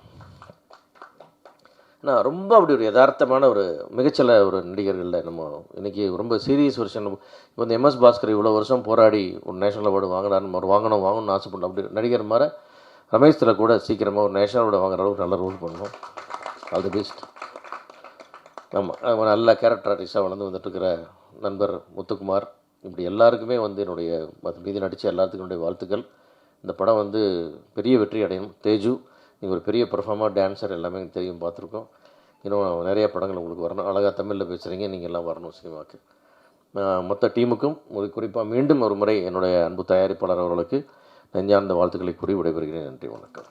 நான் ரொம்ப அப்படி ஒரு யதார்த்தமான ஒரு மிகச்சில ஒரு நடிகர்களில் நம்ம இன்றைக்கி ரொம்ப சீரியஸ் வருஷன். இப்போ இந்த எம்எஸ் பாஸ்கர் இவ்வளோ வருஷம் போராடி ஒரு நேஷனல் அவார்டு வாங்கணும்னு ஆசைப்படணும். அப்படி நடிகர் மாதிரி ரமேஷ் திலக் கூட சீக்கிரமாக ஒரு நேஷனல் அவார்டு வாங்குற அளவுக்கு நல்ல ரோல் பண்ணணும். All the best. ஆமாம், நல்ல கேரக்டர் ஆர்டிஸ்டாக வளர்ந்து வந்துட்டுருக்கிற நண்பர் முத்துக்குமார், இப்படி எல்லாருக்குமே வந்து என்னுடைய மீதி நடித்த எல்லாத்துக்கும் என்னுடைய வாழ்த்துக்கள். இந்த படம் வந்து பெரிய வெற்றி அடையும். தேஜு, நீங்கள் ஒரு பெரிய பெர்ஃபார்மர், டான்ஸர், எல்லாமே எனக்கு தெரியும், பார்த்துருக்கோம். இன்னும் நிறைய படங்கள் உங்களுக்கு வரணும். அழகாக தமிழில் பேசுகிறீங்க, நீங்கள் எல்லாம் வரணும் சினிமாவுக்கு. மொத்த டீமுக்கும் குறிப்பாக மீண்டும் ஒரு முறை என்னுடைய அன்பு தயாரிப்பாளர் அவர்களுக்கு நெஞ்சார்ந்த வாழ்த்துக்களை கூறி விடைபெறுகிறேன். நன்றி, வணக்கம்.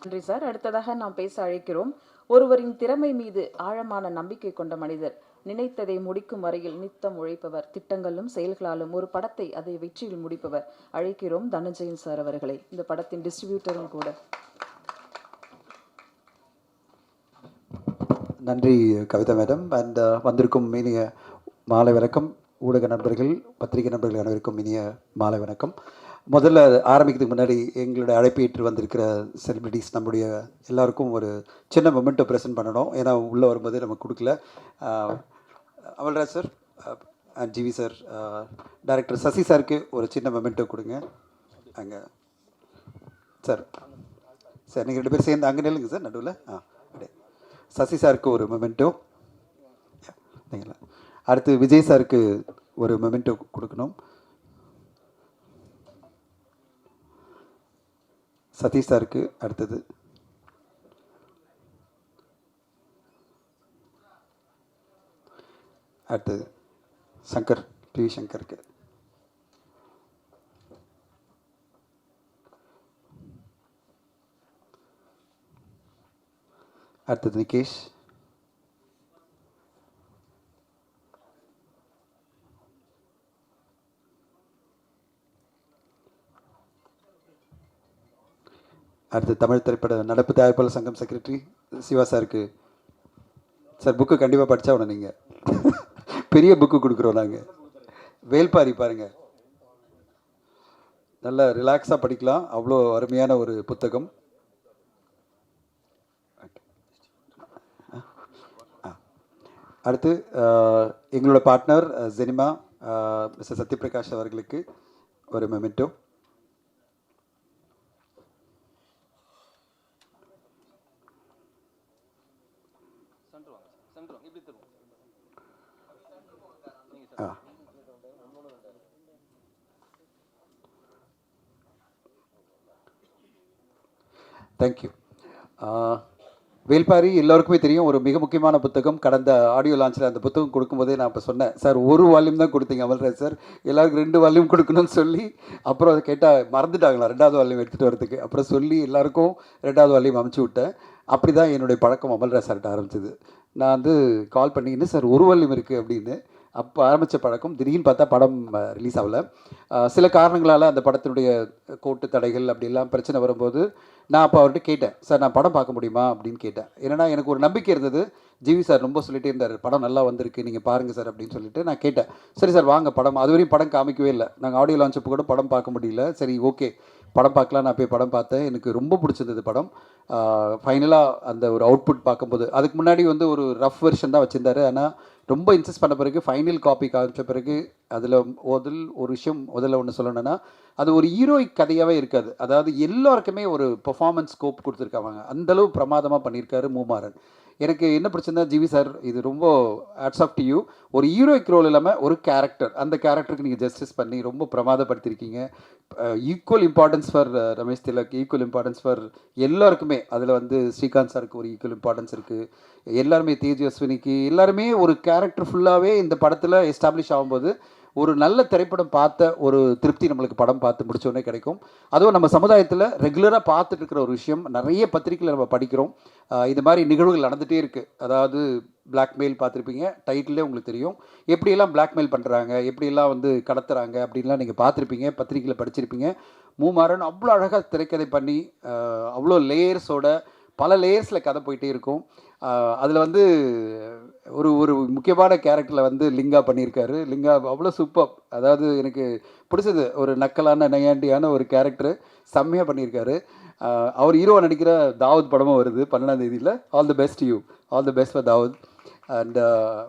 நன்றி சார். அடுத்ததாக நாம் பேச அழைக்கிறோம் ஒருவரின் திறமை மீது ஆழமான நம்பிக்கை கொண்ட மனிதர், நினைத்ததை முடிக்கும் வரையில் நித்தம் உழைப்பவர், திட்டங்களும் செயல்களாலும் ஒரு படத்தை அதை வெற்றியில் முடிப்பவர். அழைக்கிறோம் தனஞ்சயன் சார் அவர்களை, இந்த படத்தின் டிஸ்ட்ரிபியூட்டரும் கூட. நன்றி கவிதா மேடம். அண்ட் வந்திருக்கும் இனிய மாலை வணக்கம். ஊடக நண்பர்கள், பத்திரிகை நண்பர்கள் அனைவருக்கும் இனிய மாலை வணக்கம். முதல்ல ஆரம்பிக்கிறதுக்கு முன்னாடி எங்களுடைய அழைப்பு ஏற்று வந்திருக்கிற செலிபிரிட்டிஸ் நம்முடைய எல்லாருக்கும் ஒரு சின்ன மொமெண்ட்டை ப்ரெசென்ட் பண்ணணும். ஏன்னா உள்ளே வரும்போதே நம்ம கொடுக்கல. Amalraj sir and GV sir, director Sasi சாருக்கு ஒரு சின்ன மொமெண்ட்டோ கொடுங்க. அங்கே சார் சார் நீங்கள் 2 பேர் சேர்ந்து அங்கே நில்லுங்க சார் நடுவில். சசி சாருக்கு ஒரு மொமெண்ட்டோ. அடுத்து விஜய் சாருக்கு ஒரு மொமெண்ட்டோ கொடுக்கணும். சதீஷ் சாருக்கு அடுத்தது. அடுத்தது சங்கர், பி சங்கருக்கு. அடுத்தது நிகேஷ். அடுத்து தமிழ் திரைப்பட நடப்பு தயாரிப்பாளர் சங்கம் செக்ரட்டரி சிவா சாருக்கு. சார் புக்கு கண்டிப்பாக படித்தா உடனே நீங்கள் பெரிய புக்கு கொடுக்குறோம் நாங்கள். வேல்பாரி பாருங்கள், நல்லா ரிலாக்ஸாக படிக்கலாம், அவ்வளோ அருமையான ஒரு புத்தகம். அடுத்து எங்களோட பார்ட்னர் ஜெனிமா மிஸ்டர் சத்யபிரகாஷ் அவர்களுக்கு ஒரு மெமெண்டோ. தேங்க்யூ. வேல்பாரி எல்லோருக்குமே தெரியும், ஒரு மிக முக்கியமான புத்தகம். கடந்த ஆடியோ லான்ச்சில் அந்த புத்தகம் கொடுக்கும்போதே நான் இப்போ சொன்னேன், சார் ஒரு வால்யூம் தான் கொடுத்தீங்க அமல்ராஜ் சார், எல்லாருக்கும் 2 வால்யூம் கொடுக்கணும்னு சொல்லி அப்புறம் அதை கேட்டால் மறந்துட்டாங்களா 2வது வால்யூம் எடுத்துகிட்டு வரதுக்கு. அப்புறம் சொல்லி எல்லாருக்கும் 2வது வால்யூம் அமுச்சு விட்டேன். அப்படி தான் என்னுடைய பழக்கம் அமல்ராஜ் சார்கிட்ட ஆரம்பிச்சிது. நான் வந்து கால் பண்ணிக்கின்னு சார் ஒரு வால்யூம் இருக்குது அப்படின்னு. அப்போ ஆரம்பித்த பழக்கம். திடீர்னு பார்த்தா படம் ரிலீஸ் ஆகல. சில காரணங்களால் அந்த படத்தினுடைய கோட்டு தடைகள் அப்படிலாம் பிரச்சனை வரும்போது நான் அப்போ அவர்கிட்ட கேட்டேன், சார் நான் படம் பார்க்க முடியுமா அப்படின்னு கேட்டேன். ஏன்னா எனக்கு ஒரு நம்பிக்கை இருந்தது. ஜிவி சார் ரொம்ப சொல்லிகிட்டே இருந்தார், படம் நல்லா வந்திருக்கு, நீங்கள் பாருங்கள் சார் அப்படின்னு சொல்லிட்டு நான் கேட்டேன். சரி சார் வாங்க படம். அதுவரையும் படம் காமிக்கவே இல்லை. நாங்கள் ஆடியோ லான்ச் அப்போ கூட படம் பார்க்க முடியல. சரி ஓகே படம் பார்க்கலாம். நான் போய் படம் பார்த்தேன். எனக்கு ரொம்ப பிடிச்சிருந்தது படம். ஃபைனலாக அந்த ஒரு அவுட்புட் பார்க்கும்போது, அதுக்கு முன்னாடி வந்து ஒரு ரஃப் வெர்ஷன் தான் வச்சுருந்தாரு. ஆனால் ரொம்ப இன்சிஸ்ட் பண்ண பிறகு ஃபைனல் காப்பி காமிச்ச பிறகு அதில் ஒரு விஷயம் முதல்ல ஒன்று சொல்லணும்னா, அது ஒரு ஹீரோயிக் கதையாகவே இருக்காது. அதாவது எல்லாருக்குமே ஒரு பெர்ஃபார்மன்ஸ் ஸ்கோப் கொடுத்துருக்காங்க. அந்தளவு பிரமாதமாக பண்ணியிருக்காரு மூமாறன். எனக்கு என்ன பிரச்சனை, ஜிவி சார் இது ரொம்ப ஹேட்ஸ் ஆஃப் டு யூ. ஒரு ஹீரோயிக் ரோல் இல்லாமல் ஒரு கேரக்டர், அந்த கேரக்டருக்கு நீங்கள் ஜஸ்டிஸ் பண்ணி ரொம்ப பிரமாதப்படுத்தியிருக்கீங்க. Equal importance for Ramesh Thilak, equal importance for எல்லாருக்குமே. அதில் வந்து ஸ்ரீகாந்த் சாருக்கு ஒரு ஈக்குவல் இம்பார்ட்டன்ஸ் இருக்குது. எல்லாருமே தேஜஸ்வினிக்கு எல்லாருமே ஒரு கேரக்டர் ஃபுல்லாகவே இந்த படத்தில் எஸ்டாப்ளிஷ் ஆகும்போது ஒரு நல்ல திரைப்படம் பார்த்த ஒரு திருப்தி நம்மளுக்கு படம் பார்த்து முடிச்சோடனே கிடைக்கும். அதுவும் நம்ம சமுதாயத்தில் ரெகுலராக பார்த்துட்டு இருக்கிற ஒரு விஷயம். நிறைய பத்திரிக்கையில் நம்ம படிக்கிறோம், இது மாதிரி நிகழ்வுகள் நடந்துகிட்டே இருக்குது. அதாவது பிளாக்மெயில் பார்த்துருப்பீங்க, டைட்டிலே உங்களுக்கு தெரியும். எப்படியெல்லாம் பிளாக்மெயில் பண்ணுறாங்க, எப்படியெல்லாம் வந்து கடத்துறாங்க அப்படின்லாம் நீங்கள் பார்த்துருப்பீங்க, பத்திரிக்கையில் படிச்சிருப்பீங்க. மூமாறன் அவ்வளோ அழகாக திரைக்கதை பண்ணி அவ்வளோ லேயர்ஸோட பல லேயர்ஸில் கதை போயிட்டே இருக்கும். அதில் வந்து ஒரு முக்கியமான கேரக்டரில் வந்து லிங்கா பண்ணியிருக்காரு. லிங்கா அவ்வளோ சூப்பர். அதாவது எனக்கு பிடிச்சது, ஒரு நக்கலான நையாண்டியான ஒரு கேரக்டரு செம்மையாக பண்ணியிருக்காரு. அவர் ஹீரோவை நடிக்கிற தாவூத் படமும் வருது 12ஆம் தேதியில். All the best you, all the best for Dawood. And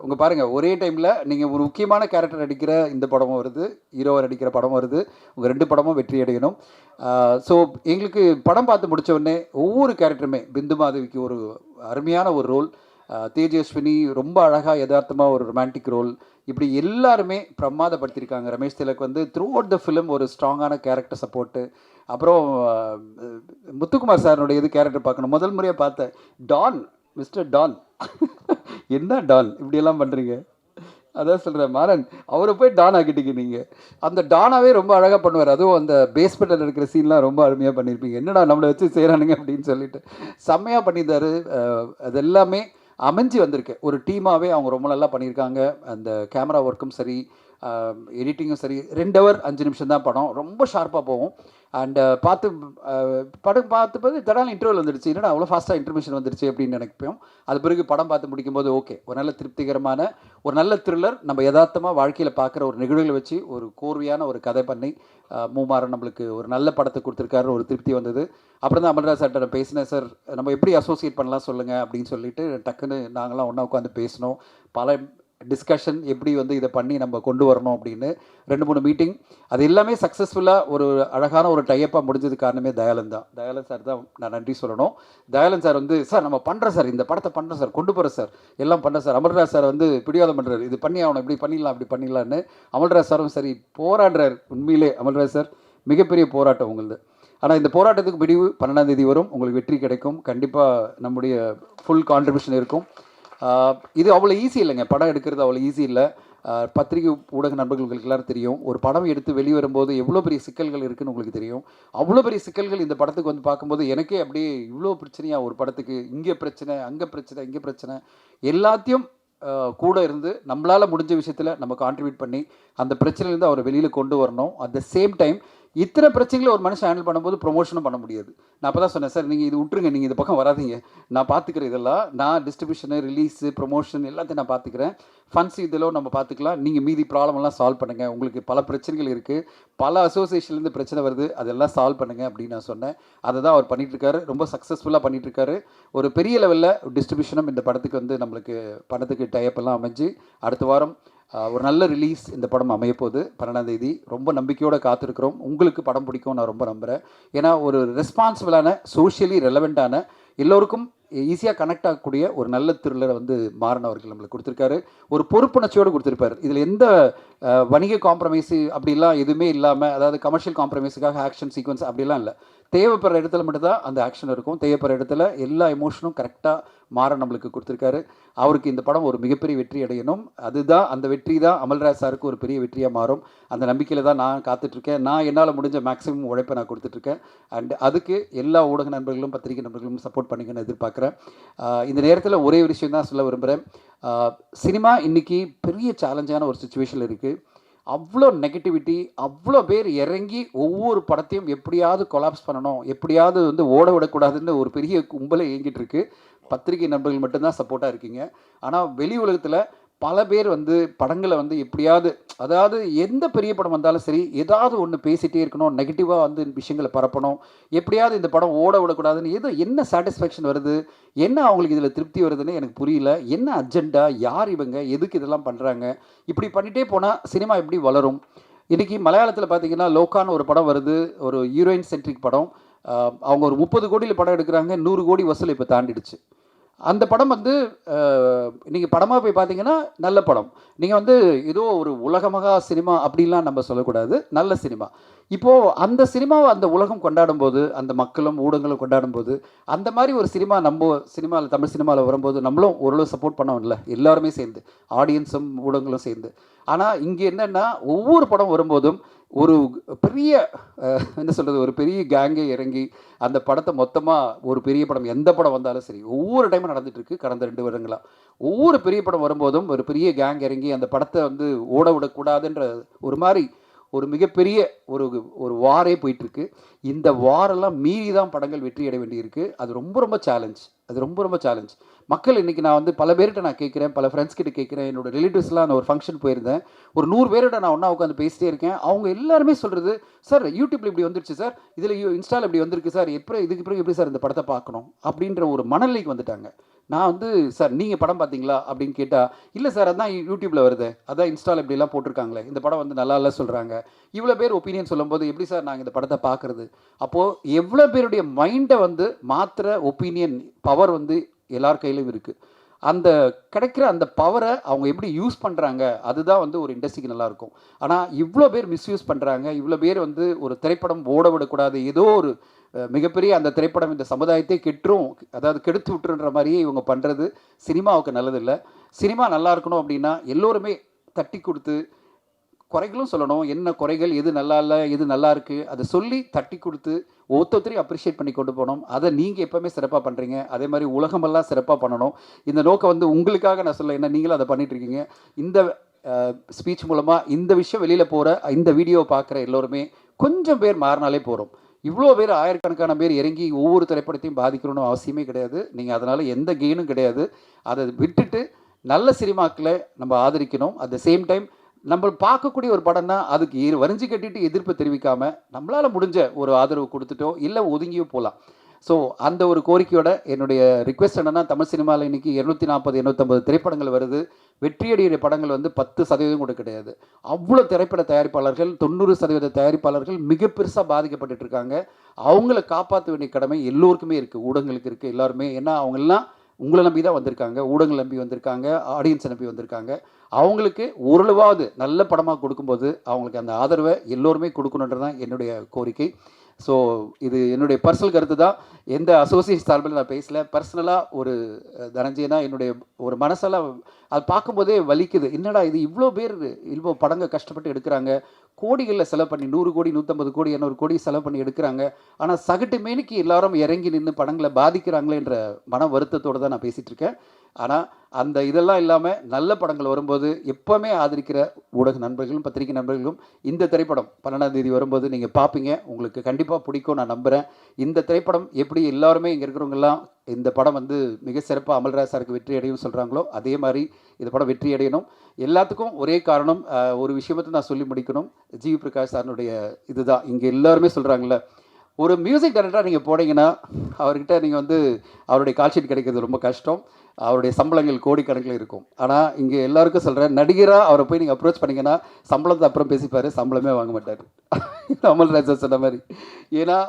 உங்கள் பாருங்கள், ஒரே டைமில் நீங்கள் ஒரு முக்கியமான கேரக்டர் நடிக்கிற இந்த படமும் வருது, ஹீரோவை நடிக்கிற படம் வருது. உங்கள் 2 படமும் வெற்றி அடையணும். ஸோ எங்களுக்கு படம் பார்த்து முடித்த உடனே ஒவ்வொரு கேரக்டருமே, பிந்து மாதவிக்கு ஒரு அருமையான ஒரு ரோல், தேஜஸ்வினி ரொம்ப அழகாக யதார்த்தமாக ஒரு ரொமான்டிக் ரோல், இப்படி எல்லாருமே பிரமாதப்படுத்தியிருக்காங்க. ரமேஷ் திலக் வந்து த்ரூ அவுட் த ஃபிலிம் ஒரு ஸ்ட்ராங்கான கேரக்டர் சப்போர்ட்டு. அப்புறம் முத்துக்குமார் சாருடைய இது கேரக்டர் பார்க்கணும். முதல் முறையாக பார்த்தேன், டான், மிஸ்டர் டான். என்ன டான் இப்படியெல்லாம் பண்ணுறீங்க? அதான் சொல்கிறேன், மாறன் அவரை போய் டான் ஆக்கிட்டீங்க நீங்கள். அந்த டானாவே ரொம்ப அழகாக பண்ணுவார். அதுவும் அந்த பேஸ்மெண்ட்டில் இருக்கிற சீன்லாம் ரொம்ப அருமையாக பண்ணியிருப்பீங்க. என்னடா நம்மளை வச்சு செய்கிறானுங்க அப்படின்னு சொல்லிட்டு செம்மையாக பண்ணியிருந்தார். அது எல்லாமே அமைஞ்சு வந்திருக்கு. ஒரு டீமாகவே அவங்க ரொம்ப நல்லா பண்ணியிருக்காங்க. அந்த கேமரா ஒர்க்கும் சரி, எடிட்டிங்கும் சரி. 2 hour 5 நிமிஷம் தான் படம், ரொம்ப ஷார்ப்பாக போகும். அண்டு படம் பார்த்துப்போது தடான இன்டர்வல் வந்துடுச்சு, என்னடா அவ்வளோ ஃபாஸ்ட்டாக இன்டர்மிஷன் வந்துடுச்சு அப்படின்னு நினைப்போம். அது பிறகு படம் பார்த்து முடிக்கும்போது ஓகே, ஒரு நல்ல திருப்திகரமான ஒரு நல்ல த்ரில்லர். நம்ம யதார்த்தமாக வாழ்க்கையில் பார்க்குற ஒரு நிகழ்வுகளை வச்சு ஒரு கோர்வையான ஒரு கதை பண்ணி மூமாறன் நம்மளுக்கு ஒரு நல்ல படத்தை கொடுத்துருக்காரு. ஒரு திருப்தி வந்தது. அப்புறம் தான் அமல்ராஜ் சார்கிட்ட நான் பேசினேன், சார் நம்ம எப்படி அசோசியேட் பண்ணலாம் சொல்லுங்கள் அப்படின்னு சொல்லிட்டு டக்குன்னு நாங்களாம் ஒன்றா உட்காந்து பேசினோம். பல டிஸ்கஷன், எப்படி வந்து இதை பண்ணி நம்ம கொண்டு வரணும் அப்படின்னு 2-3 மீட்டிங். அது எல்லாமே சக்ஸஸ்ஃபுல்லாக ஒரு அழகான ஒரு டைப்பாக முடிஞ்சது காரணமே தயாளன் தான். தயாளன் சார் தான் நான் நன்றி சொல்லணும். தயாளன் சார் வந்து, சார் நம்ம பண்ணுறோம் சார், இந்த படத்தை பண்ணுறோம் சார், கொண்டு போகிறோம் சார், எல்லாம் பண்ணுறோம் சார். அமல்ராஜ் சார் வந்து பிடிவாதம் பண்ணுறாரு, இது பண்ணி ஆகணும், இப்படி பண்ணிடலாம் அப்படி பண்ணிடலான்னு. அமல்ராஜ் சாரும் சரி போராடுறார். உண்மையிலே அமல்ராஜ் சார் மிகப்பெரிய போராட்டம் உங்களுது. ஆனால் இந்த போராட்டத்துக்கு முடிவு 12ஆம் தேதி வரும், உங்களுக்கு வெற்றி கிடைக்கும். கண்டிப்பாக நம்முடைய ஃபுல் கான்ட்ரிபியூஷன் இருக்கும். இது அவ்வளோ ஈஸி இல்லைங்க, படம் எடுக்கிறது அவ்வளோ ஈஸி இல்லை. பத்திரிகை ஊடக நண்பர்களுக்கு எல்லாரும் தெரியும், ஒரு படம் எடுத்து வெளிவரும்போது எவ்வளோ பெரிய சிக்கல்கள் இருக்குதுன்னு உங்களுக்கு தெரியும். அவ்வளோ பெரிய சிக்கல்கள் இந்த படத்துக்கு வந்து பார்க்கும்போது எனக்கே அப்படியே இவ்வளோ பிரச்சனையாக ஒரு படத்துக்கு, இங்கே பிரச்சனை, அங்கே பிரச்சனை, இங்கே பிரச்சனை, எல்லாத்தையும் கூட இருந்து நம்மளால் முடிஞ்ச விஷயத்தில் நம்ம கான்ட்ரிபியூட் பண்ணி அந்த பிரச்சனையிலேருந்து அவரை வெளியில் கொண்டு வரணும். அட் த சேம் டைம் இத்தனை பிரச்சனைகளை ஒரு மனுஷன் ஹேண்டில் பண்ணும்போது ப்ரொமோஷனும் பண்ண முடியாது. நான் அப்போ தான் சொன்னேன், சார் நீங்கள் இது விட்டுருங்க, நீங்கள் இந்த பக்கம் வராதிங்க, நான் பார்த்துக்கிறேன், இதெல்லாம் நான் டிஸ்ட்ரிபியூஷனு, ரிலீஸு, ப்ரொமோஷன் எல்லாத்தையும் நான் பார்த்துக்கிறேன், ஃபண்ட்ஸ் இதெல்லாம் நம்ம பார்த்துக்கலாம், நீங்கள் மீதி ப்ராப்ளம்லாம் சால்வ் பண்ணுங்கள், உங்களுக்கு பல பிரச்சனைகள் இருக்குது, பல அசோசியேஷன்லேருந்து பிரச்சனை வருது, அதெல்லாம் சால்வ் பண்ணுங்கள் அப்படின்னு நான் சொன்னேன். அதை தான் அவர் பண்ணிகிட்ருக்காரு, ரொம்ப சக்ஸஸ்ஃபுல்லாக பண்ணிகிட்ருக்காரு. ஒரு பெரிய லெவலில் டிஸ்ட்ரிபியூஷனும் இந்த படத்துக்கு வந்து நம்மளுக்கு படத்துக்கு டைப்பெல்லாம் அமைஞ்சு அடுத்த வாரம் ஒரு நல்ல ரிலீஸ் இந்த படம் அமையப்போகுது 12ஆம் தேதி. ரொம்ப நம்பிக்கையோடு காத்திருக்கிறோம். உங்களுக்கு படம் பிடிக்கும் நான் ரொம்ப நம்புகிறேன். ஏன்னா ஒரு ரெஸ்பான்சிபிளான, சோஷியலி ரெலவெண்ட்டான, எல்லோருக்கும் ஈஸியாக கனெக்ட் ஆகக்கூடிய ஒரு நல்ல த்ரில்லரை வந்து மாறன் அவர்கள் நம்மளுக்கு கொடுத்துருக்காரு. ஒரு பொறுப்புணர்ச்சியோடு கொடுத்துருப்பார். இதில் எந்த வணிக காம்ப்ரமைஸு அப்படிலாம் எதுவுமே இல்லாமல், அதாவது கமர்ஷியல் காம்ப்ரமைஸுக்காக ஆக்ஷன் சீக்வன்ஸ் அப்படிலாம் இல்லை. தேவைப்படுற இடத்துல மட்டும்தான் அந்த ஆக்ஷன் இருக்கும். தேவைப்படுற இடத்துல எல்லா எமோஷனும் கரெக்டாக மாறன் நம்மளுக்கு கொடுத்துருக்காரு. அவருக்கு இந்த படம் ஒரு மிகப்பெரிய வெற்றி அடையணும். அதுதான், அந்த வெற்றி தான் அமல்ராஜ் சாருக்கு ஒரு பெரிய வெற்றியாக மாறும். அந்த நம்பிக்கையில் தான் நான் காத்துட்ருக்கேன். நான் என்னால் முடிஞ்ச மேக்ஸிமம் உழைப்பை நான் கொடுத்துட்ருக்கேன். அண்ட் அதுக்கு எல்லா ஊடக நண்பர்களும் பத்திரிகை நண்பர்களும் சப்போர்ட் பண்ணிக்கணும்னு எதிர்பார்க்குறேன். பார்க்குறேன். இந்த நேரத்தில் ஒரே ஒரு விஷயம் தான் சொல்ல விரும்புகிறேன். சினிமா இன்றைக்கி பெரிய சேலஞ்சான ஒரு சுச்சுவேஷனில் இருக்குது. அவ்வளோ நெகட்டிவிட்டி, அவ்வளோ பேர் இறங்கி ஒவ்வொரு படத்தையும் எப்படியாவது கொலாப்ஸ் பண்ணணும், எப்படியாவது வந்து ஓட விடக்கூடாதுன்னு ஒரு பெரிய கும்பலை இயங்கிட்டு இருக்கு. பத்திரிகை நண்பர்கள் மட்டும்தான் சப்போர்ட்டாக இருக்கீங்க. ஆனால் வெளி உலகத்தில் பல பேர் வந்து படங்களை வந்து எப்படியாவது, அதாவது எந்த பெரிய படம் வந்தாலும் சரி, ஏதாவது ஒன்று பேசிகிட்டே இருக்கணும், நெகட்டிவாக வந்து விஷயங்களை பரப்பணும், எப்படியாவது இந்த படம் ஓட விடக்கூடாதுன்னு என்ன சாட்டிஸ்ஃபேக்ஷன் வருது, என்ன அவங்களுக்கு இதில் திருப்தி வருதுன்னு எனக்கு புரியல. என்ன அஜெண்டா, யார் இவங்க, எதுக்கு இதெல்லாம் பண்ணுறாங்க? இப்படி பண்ணிகிட்டே போனால் சினிமா எப்படி வளரும்? இன்றைக்கி மலையாளத்தில் பார்த்தீங்கன்னா லோக்கான்னு ஒரு படம் வருது, ஒரு ஹீரோயின் சென்ட்ரிக் படம். அவங்க ஒரு 30 கோடியில் படம் எடுக்கிறாங்க, 100 கோடி வசூல் இப்போ தாண்டிடுச்சு. அந்த படம் வந்து நீங்கள் படமாக போய் பார்த்தீங்கன்னா நல்ல படம். நீங்கள் வந்து ஏதோ ஒரு உலகமகா சினிமா அப்படின்லாம் நம்ம சொல்லக்கூடாது, நல்ல சினிமா. இப்போது அந்த சினிமாவை அந்த உலகம் கொண்டாடும் போது, அந்த மக்களும் ஊடகங்களும் கொண்டாடும் போது, அந்த மாதிரி ஒரு சினிமா நம்ம சினிமாவில், தமிழ் சினிமாவில் வரும்போது நம்மளும் ஓரளவு சப்போர்ட் பண்ணோம்ல, எல்லாருமே சேர்ந்து, ஆடியன்ஸும் ஊடகங்களும் சேர்ந்து. ஆனால் இங்கே என்னென்னா ஒவ்வொரு படம் வரும்போதும் ஒரு பெரிய என்ன சொல்கிறது, ஒரு பெரிய கேங்கே இறங்கி அந்த படத்தை மொத்தமாக, ஒரு பெரிய படம் எந்த படம் வந்தாலும் சரி, ஒவ்வொரு டைமும் நடந்துகிட்ருக்கு கடந்த 2 வருடங்களாக. ஒவ்வொரு பெரிய படம் வரும்போதும் ஒரு பெரிய கேங் இறங்கி அந்த படத்தை வந்து ஓட விடக்கூடாதுன்ற ஒரு மாதிரி ஒரு மிகப்பெரிய ஒரு வாரே போயிட்டுருக்கு. இந்த வாரெல்லாம் மீறி தான் படங்கள் வெற்றி அடைய வேண்டியிருக்கு. அது ரொம்ப ரொம்ப சேலஞ்ச். அது ரொம்ப ரொம்ப சேலஞ்ச். மக்கள் இன்றைக்கி நான் வந்து பல பேர்கிட்ட நான் கேட்குறேன், பல ஃப்ரெண்ட்ஸ் கிட்ட கேட்குறேன், என்னோடய ரிலேட்டிவ்ஸ்லாம் நான் ஒரு ஃபங்க்ஷன் போயிருந்தேன், ஒரு 100 பேரோட நான் ஒன்றா உட்காந்து பேசிட்டே இருக்கேன். அவங்க எல்லாருமே சொல்கிறது, சார் யூடியூப்பில் இப்படி வந்துருச்சு சார், இதில் இன்ஸ்டாவில் இப்படி வந்திருக்கு சார், இதுக்கு பிறகு எப்படி சார் இந்த படத்தை பார்க்கணும் அப்படின்ற ஒரு மனநிலைக்கு வந்துட்டாங்க. நான் வந்து சார் நீங்கள் படம் பார்த்தீங்களா அப்படின்னு கேட்டால், இல்லை சார் அதான் யூடியூப்பில் வருது, அதான் இன்ஸ்டாவில் இப்படிலாம் போட்டிருக்காங்களே, இந்த படம் வந்து நல்லா இல்லை சொல்கிறாங்க. இவ்வளோ பேர் ஒப்பீனியன் சொல்லும்போது எப்படி சார் நாங்கள் இந்த படத்தை பார்க்குறது? அப்போது எவ்வளோ பேருடைய மைண்டை வந்து மாத்திர ஒப்பீனியன் பவர் வந்து எல்லார் கையிலும் இருக்குது. அந்த கிடைக்கிற அந்த பவரை அவங்க எப்படி யூஸ் பண்ணுறாங்க, அதுதான் வந்து ஒரு இண்டஸ்ட்ரிக்கு நல்லாயிருக்கும். ஆனால் இவ்வளோ பேர் மிஸ்யூஸ் பண்ணுறாங்க. இவ்வளோ பேர் வந்து ஒரு திரைப்படம் ஓட விடக்கூடாது, ஏதோ ஒரு மிகப்பெரிய அந்த திரைப்படம் இந்த சமுதாயத்தை கெட்டுரும், அதாவது கெடுத்து விட்டுருன்ற மாதிரியே இவங்க பண்ணுறது சினிமாவுக்கு நல்லதில்லை. சினிமா நல்லா இருக்கணும் அப்படின்னா எல்லோருமே தட்டி கொடுத்து குறைகளும் சொல்லணும், என்ன குறைகள், எது நல்லா இல்லை, எது நல்லா இருக்குது, அதை சொல்லி தட்டி கொடுத்து ஒருத்தரையும் அப்ரிஷியேட் பண்ணி கொண்டு போகணும். அதை நீங்கள் எப்போவுமே சிறப்பாக பண்ணுறீங்க. அதே மாதிரி உலகமெல்லாம் சிறப்பாக பண்ணணும். இந்த நோக்கம் வந்து உங்களுக்காக நான் சொல்ல, என்ன நீங்களும் அதை பண்ணிகிட்ருக்கீங்க. இந்த ஸ்பீச் மூலமாக இந்த விஷயம் வெளியில் போகிற, இந்த வீடியோவை பார்க்குற எல்லோருமே கொஞ்சம் பேர் மாறினாலே போகிறோம். இவ்வளோ பேர், ஆயிரக்கணக்கான பேர் இறங்கி ஒவ்வொரு திரைப்படத்தையும் பாதிக்கணும்னு அவசியமே கிடையாது. நீங்கள் அதனால் எந்த கெயினும் கிடையாது. அதை விட்டுட்டு நல்ல சினிமாக்களை நம்ம ஆதரிக்கணும். அட் த சேம் டைம் நம்ம பார்க்கக்கூடிய ஒரு படம்னா அதுக்கு வரிஞ்சு கட்டிட்டு எதிர்ப்பு தெரிவிக்காமல் நம்மளால் முடிஞ்ச ஒரு ஆதரவு கொடுத்துட்டோ இல்லை ஒதுங்கியோ போகலாம். ஸோ அந்த ஒரு கோரிக்கையோட என்னுடைய ரிக்வெஸ்ட் என்னென்னா, தமிழ் சினிமாவில் இன்றைக்கி 240 250 திரைப்படங்கள் வருது. வெற்றியடைய படங்கள் வந்து 10% கூட கிடையாது. அவ்வளோ திரைப்பட தயாரிப்பாளர்கள், 90% தயாரிப்பாளர்கள் மிக பெருசாக பாதிக்கப்பட்டு இருக்காங்க. அவங்கள காப்பாற்ற வேண்டிய கடமை எல்லோருக்குமே இருக்குது, ஊடகங்களுக்கு இருக்குது, எல்லாருமே. ஏன்னா அவங்கெல்லாம் உங்களை நம்பி தான் வந்திருக்காங்க, ஊடகங்கள் நம்பி வந்திருக்காங்க, ஆடியன்ஸை நம்பி வந்திருக்காங்க. அவங்களுக்கு ஓரளவாவது நல்ல படமாக கொடுக்கும்போது அவங்களுக்கு அந்த ஆதரவை எல்லோருமே கொடுக்கணுன்றது தான் என்னுடைய கோரிக்கை. ஸோ இது என்னுடைய பர்சனல் கருத்து தான். எந்த அசோசியேஷன் சார்பில் நான் பேசலை. பர்சனலாக ஒரு தனஞ்சயனா என்னுடைய ஒரு மனசெல்லாம் அது பார்க்கும்போதே வலிக்குது. என்னடா இது, இவ்வளோ பேர் இவ்வளோ படங்கள் கஷ்டப்பட்டு எடுக்கிறாங்க, கோடிகளில் செலவு பண்ணி 100 கோடி 150 கோடி 200 கோடி செலவு பண்ணி எடுக்கிறாங்க. ஆனால் சகட்டு மேனிக்கு எல்லாரும் இறங்கி நின்று படங்களை பாதிக்கிறாங்களேன்ற மன வருத்தத்தோடு தான் நான் பேசிகிட்டு இருக்கேன். ஆனால் அந்த இதெல்லாம் இல்லாமல் நல்ல படங்கள் வரும்போது எப்போவுமே ஆதரிக்கிற ஊடக நண்பர்களும் பத்திரிகை நண்பர்களும் இந்த திரைப்படம் 12ஆம் தேதி வரும்போது நீங்கள் பார்ப்பீங்க, உங்களுக்கு கண்டிப்பாக பிடிக்கும் நான் நம்புகிறேன். இந்த திரைப்படம் எப்படி எல்லாருமே இங்கே இருக்கிறவங்கெல்லாம் இந்த படம் வந்து மிக சிறப்பாக அமல்ராஜ் சாருக்கு வெற்றி அடையும் சொல்கிறாங்களோ அதே மாதிரி இந்த படம் வெற்றி அடையணும். எல்லாத்துக்கும் ஒரே காரணம், ஒரு விஷயத்தை நான் சொல்லி முடிக்கணும். ஜிவி பிரகாஷ் சாருடைய இதுதான். இங்கே எல்லாருமே சொல்கிறாங்களே, ஒரு மியூசிக் டைரக்டராக நீங்கள் போனீங்கன்னா அவர்கிட்ட நீங்கள் வந்து அவருடைய கால்ஷீட் கிடைக்கிறது ரொம்ப கஷ்டம். அவருடைய சம்பளங்கள் கோடிக்கணக்கில் இருக்கும். ஆனால் இங்கே எல்லாருக்கும் சொல்கிறேன், நடிகராக அவரை போய் நீங்கள் அப்ரோச் பண்ணிங்கன்னா சம்பளத்தை அப்புறம் பேசிப்பார், சம்பளமே வாங்க மாட்டார். அமல்ராஜ் சொன்ன மாதிரி. ஏன்னா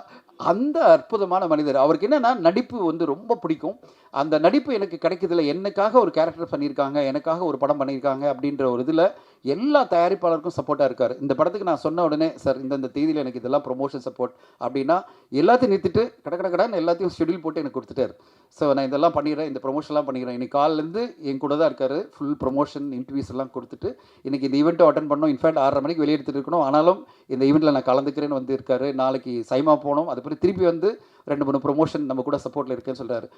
அந்த அற்புதமான மனிதர். அவருக்கு என்னென்னா நடிப்பு வந்து ரொம்ப பிடிக்கும். அந்த நடிப்பு எனக்கு கிடைக்கிறதுல எனக்காக ஒரு கேரக்டர் பண்ணியிருக்காங்க, எனக்காக ஒரு படம் பண்ணியிருக்காங்க அப்படின்ற ஒரு இதில் எல்லா தயாரிப்பாளருக்கும் சப்போர்ட்டாக இருக்கார். இந்த படத்துக்கு நான் சொன்ன உடனே, சார் இந்த தேதியில் எனக்கு இதெல்லாம் ப்ரொமோஷன் சப்போர்ட் அப்படின்னா எல்லாத்தையும் நிறுத்திட்டு கடன்னு எல்லாத்தையும் ஷெடியூல் போட்டு எனக்கு கொடுத்துட்டார். ஸோ நான் இதெல்லாம் பண்ணிடுறேன், இந்த ப்ரொமோஷன்லாம் பண்ணிக்கிறேன். இன்றைக்கி காலிலேருந்து என் கூட தான் இருக்கார். ஃபுல் ப்ரொமோஷன் இன்டர்வியூஸ் எல்லாம் கொடுத்துட்டு இன்றைக்கி இந்த ஈவெண்ட்டும் அட்டன் பண்ணோம். இன்ஃபேக்ட் 6:30 மணிக்கு வெளியே எடுத்துகிட்டு இருக்கணும். ஆனாலும் இந்த ஈவெண்ட்டில் நான் கலந்துக்கிறேன்னு வந்து இருக்கார். நாளைக்கு சைமா போனோம். அது பிறகு திருப்பி வந்து 2-3 ப்ரொமோஷன் நம்ம கூட சப்போர்ட்டில் இருக்குன்னு சொல்கிறாரு.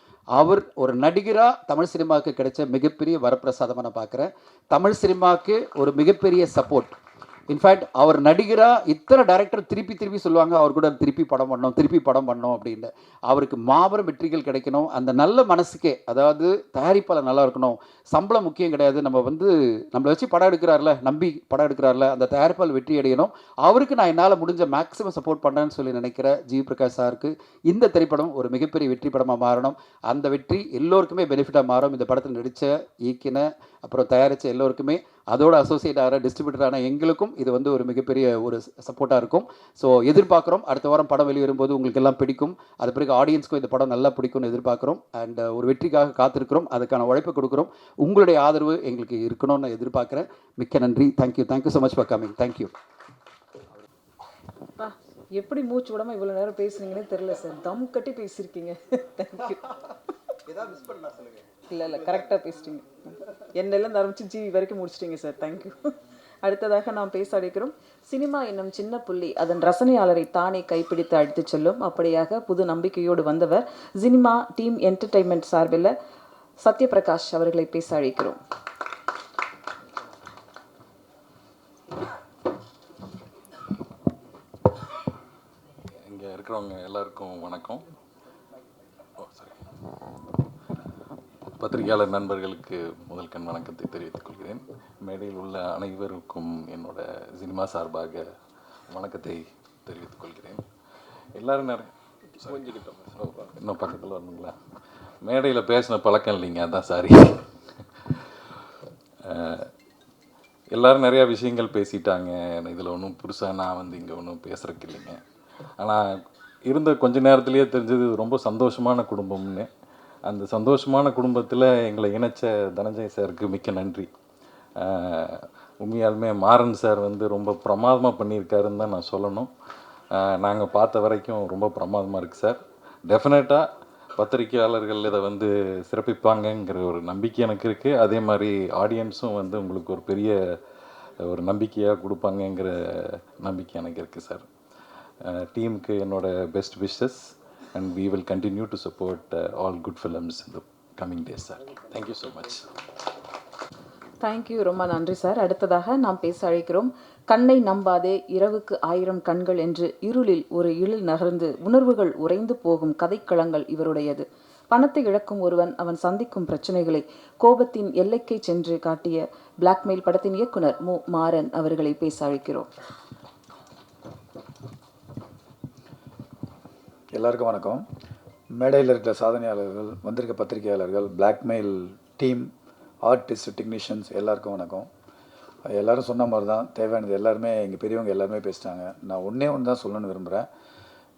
அவர் ஒரு நடிகராக தமிழ் சினிமாவுக்கு கிடைச்ச மிகப்பெரிய வரப்பிரசாதமாக நான் பார்க்குறேன். தமிழ் சினிமாவுக்கு ஒரு மிகப்பெரிய சப்போர்ட். இன்ஃபேக்ட் அவர் நடிகராக இத்தனை டைரக்டர் திருப்பி சொல்லுவாங்க அவர் கூட திருப்பி படம் பண்ணோம் அப்படின்னு. அவருக்கு மாபெரும் வெற்றிகள் கிடைக்கணும். அந்த நல்ல மனசுக்கே, அதாவது தயாரிப்பாளர் நல்லா இருக்கணும், சம்பளம் முக்கியம் கிடையாது, நம்மளை வச்சு படம் எடுக்கிறார்ல, நம்பி படம் எடுக்கிறார்ல, அந்த தயாரிப்பாளர் வெற்றி அடையணும். அவருக்கு நான் என்னால் முடிஞ்ச மேக்ஸிமம் சப்போர்ட் பண்ணுறேன்னு சொல்லி நினைக்கிற ஜி பிரகாஷ் சாருக்கு இந்த திரைப்படம் ஒரு மிகப்பெரிய வெற்றி படமாக மாறணும். அந்த வெற்றி எல்லோருக்குமே பெனிஃபிட்டாக மாறும். இந்த படத்தில் நடித்த, இயக்கின, அப்புறம் தயாரித்த எல்லோருக்குமே, அதோட அசோசியேட் ஆகிற டிஸ்ட்ரிபியூட்டரான எங்களுக்கும் இது வந்து ஒரு மிகப்பெரிய ஒரு சப்போர்ட்டாக இருக்கும். ஸோ எதிர்பார்க்குறோம் அடுத்த வாரம் படம் வெளிவரும்போது உங்களுக்கு எல்லாம் பிடிக்கும். அது பிறகு ஆடியன்ஸ்க்கும் இந்த படம் நல்லா பிடிக்கும்னு எதிர்பார்க்குறோம். அண்ட் ஒரு வெற்றிக்காக காத்திருக்கிறோம். அதுக்கான உழைப்பு கொடுக்குறோம். உங்களுடைய ஆதரவு எங்களுக்கு இருக்கணும்னு எதிர்பார்க்குறேன். மிக்க நன்றி. Thank you so much for coming. Thank you. எப்படி மூச்சு விடாமல் இவ்வளோ நேரம் பேசுனீங்கன்னே தெரியல சார். தம் கட்டி பேசியிருக்கீங்க. தேங்க்யூ. இல்லை கரெக்டாக பேசிட்டீங்க. என்னெல்லாம் ஆரம்பிச்சு ஜிவி வரைக்கும் முடிச்சிட்டிங்க சார். தேங்க்யூ. அடுத்ததாக நாம் பேச அழைக்கிறோம். சினிமா என்னும் சின்ன புள்ளி அதன் ரசனையாளரை தானே கைப்பிடித்து அழைத்து செல்லும். அப்படியாக புது நம்பிக்கையோடு வந்தவர் சினிமா டீம் என்டர்டைன்மெண்ட் சார்பில் சத்யபிரகாஷ் அவர்களை பேச அழைக்கிறோம். இங்கே இருக்கிறவங்க எல்லாருக்கும் வணக்கம். பத்திரிகையாளர் நண்பர்களுக்கு முதல் கண் வணக்கத்தை தெரிவித்துக் கொள்கிறேன். மேடையில் உள்ள அனைவருக்கும் என்னோட சினிமா சார்பாக வணக்கத்தை தெரிவித்துக் கொள்கிறேன். எல்லோரும் இன்னும் பக்கத்தில் வரணுங்களா? மேடையில் பேசின பழக்கம் இல்லைங்க, அதான் சாரி. எல்லோரும் நிறையா விஷயங்கள் பேசிட்டாங்க. இதில் ஒன்றும் புதுசாக நான் வந்து இங்கே ஒன்றும் பேசுகிறக்கு இல்லைங்க. ஆனால் இருந்த கொஞ்ச நேரத்துலேயே தெரிஞ்சது ரொம்ப சந்தோஷமான குடும்பம்னு. அந்த சந்தோஷமான குடும்பத்தில் எங்களை இணைச்ச தனஞ்சய் சாருக்கு மிக்க நன்றி. உண்மையாலுமே மாறன் சார் வந்து ரொம்ப பிரமாதமாக பண்ணியிருக்காருன்னு தான் நான் சொல்லணும். நாங்கள் பார்த்த வரைக்கும் ரொம்ப பிரமாதமாக இருக்குது சார். டெஃபினட்டாக பத்திரிகையாளர்கள் இதை வந்து சிறப்பிப்பாங்கங்கிற ஒரு நம்பிக்கை எனக்கு இருக்குது. அதே மாதிரி ஆடியன்ஸும் வந்து உங்களுக்கு ஒரு பெரிய ஒரு நம்பிக்கையாக கொடுப்பாங்கங்கிற நம்பிக்கை எனக்கு இருக்குது சார். டீமுக்கு என்னோட best wishes. And we will continue to support all good films in the coming days, sir. Thank you so much. Thank you. ரொம்ப நன்றி சார். அடுத்ததாக நாம் பேச அழைக்கிறோம். கண்ணை நம்பாதே, இரவுக்கு 1000 கண்கள் என்று இருளில் ஒரு இழில் நகர்ந்து உணர்வுகள் உறைந்து போகும் கதைக்களங்கள் இவருடையது. பணத்தை இழக்கும் ஒருவன் அவன் சந்திக்கும் பிரச்சனைகளை கோபத்தின் எல்லைக்கை சென்று காட்டிய பிளாக்மெயில் படத்தின் இயக்குனர் மு. மாறன் அவர்களை பேச அழைக்கிறோம். எல்லாருக்கும் வணக்கம். மேடையில் இருக்கிற சாதனையாளர்கள், வந்திருக்க பத்திரிகையாளர்கள், பிளாக்மெயில் டீம், ஆர்டிஸ்ட், டெக்னீஷியன்ஸ் எல்லாருக்கும் வணக்கம். எல்லோரும் சொன்ன மாதிரி தான், தேவையானது எல்லாருமே எங்கள் பெரியவங்க எல்லாருமே பேசிட்டாங்க. நான் ஒன்றே தான் சொல்லணும்னு விரும்புகிறேன்.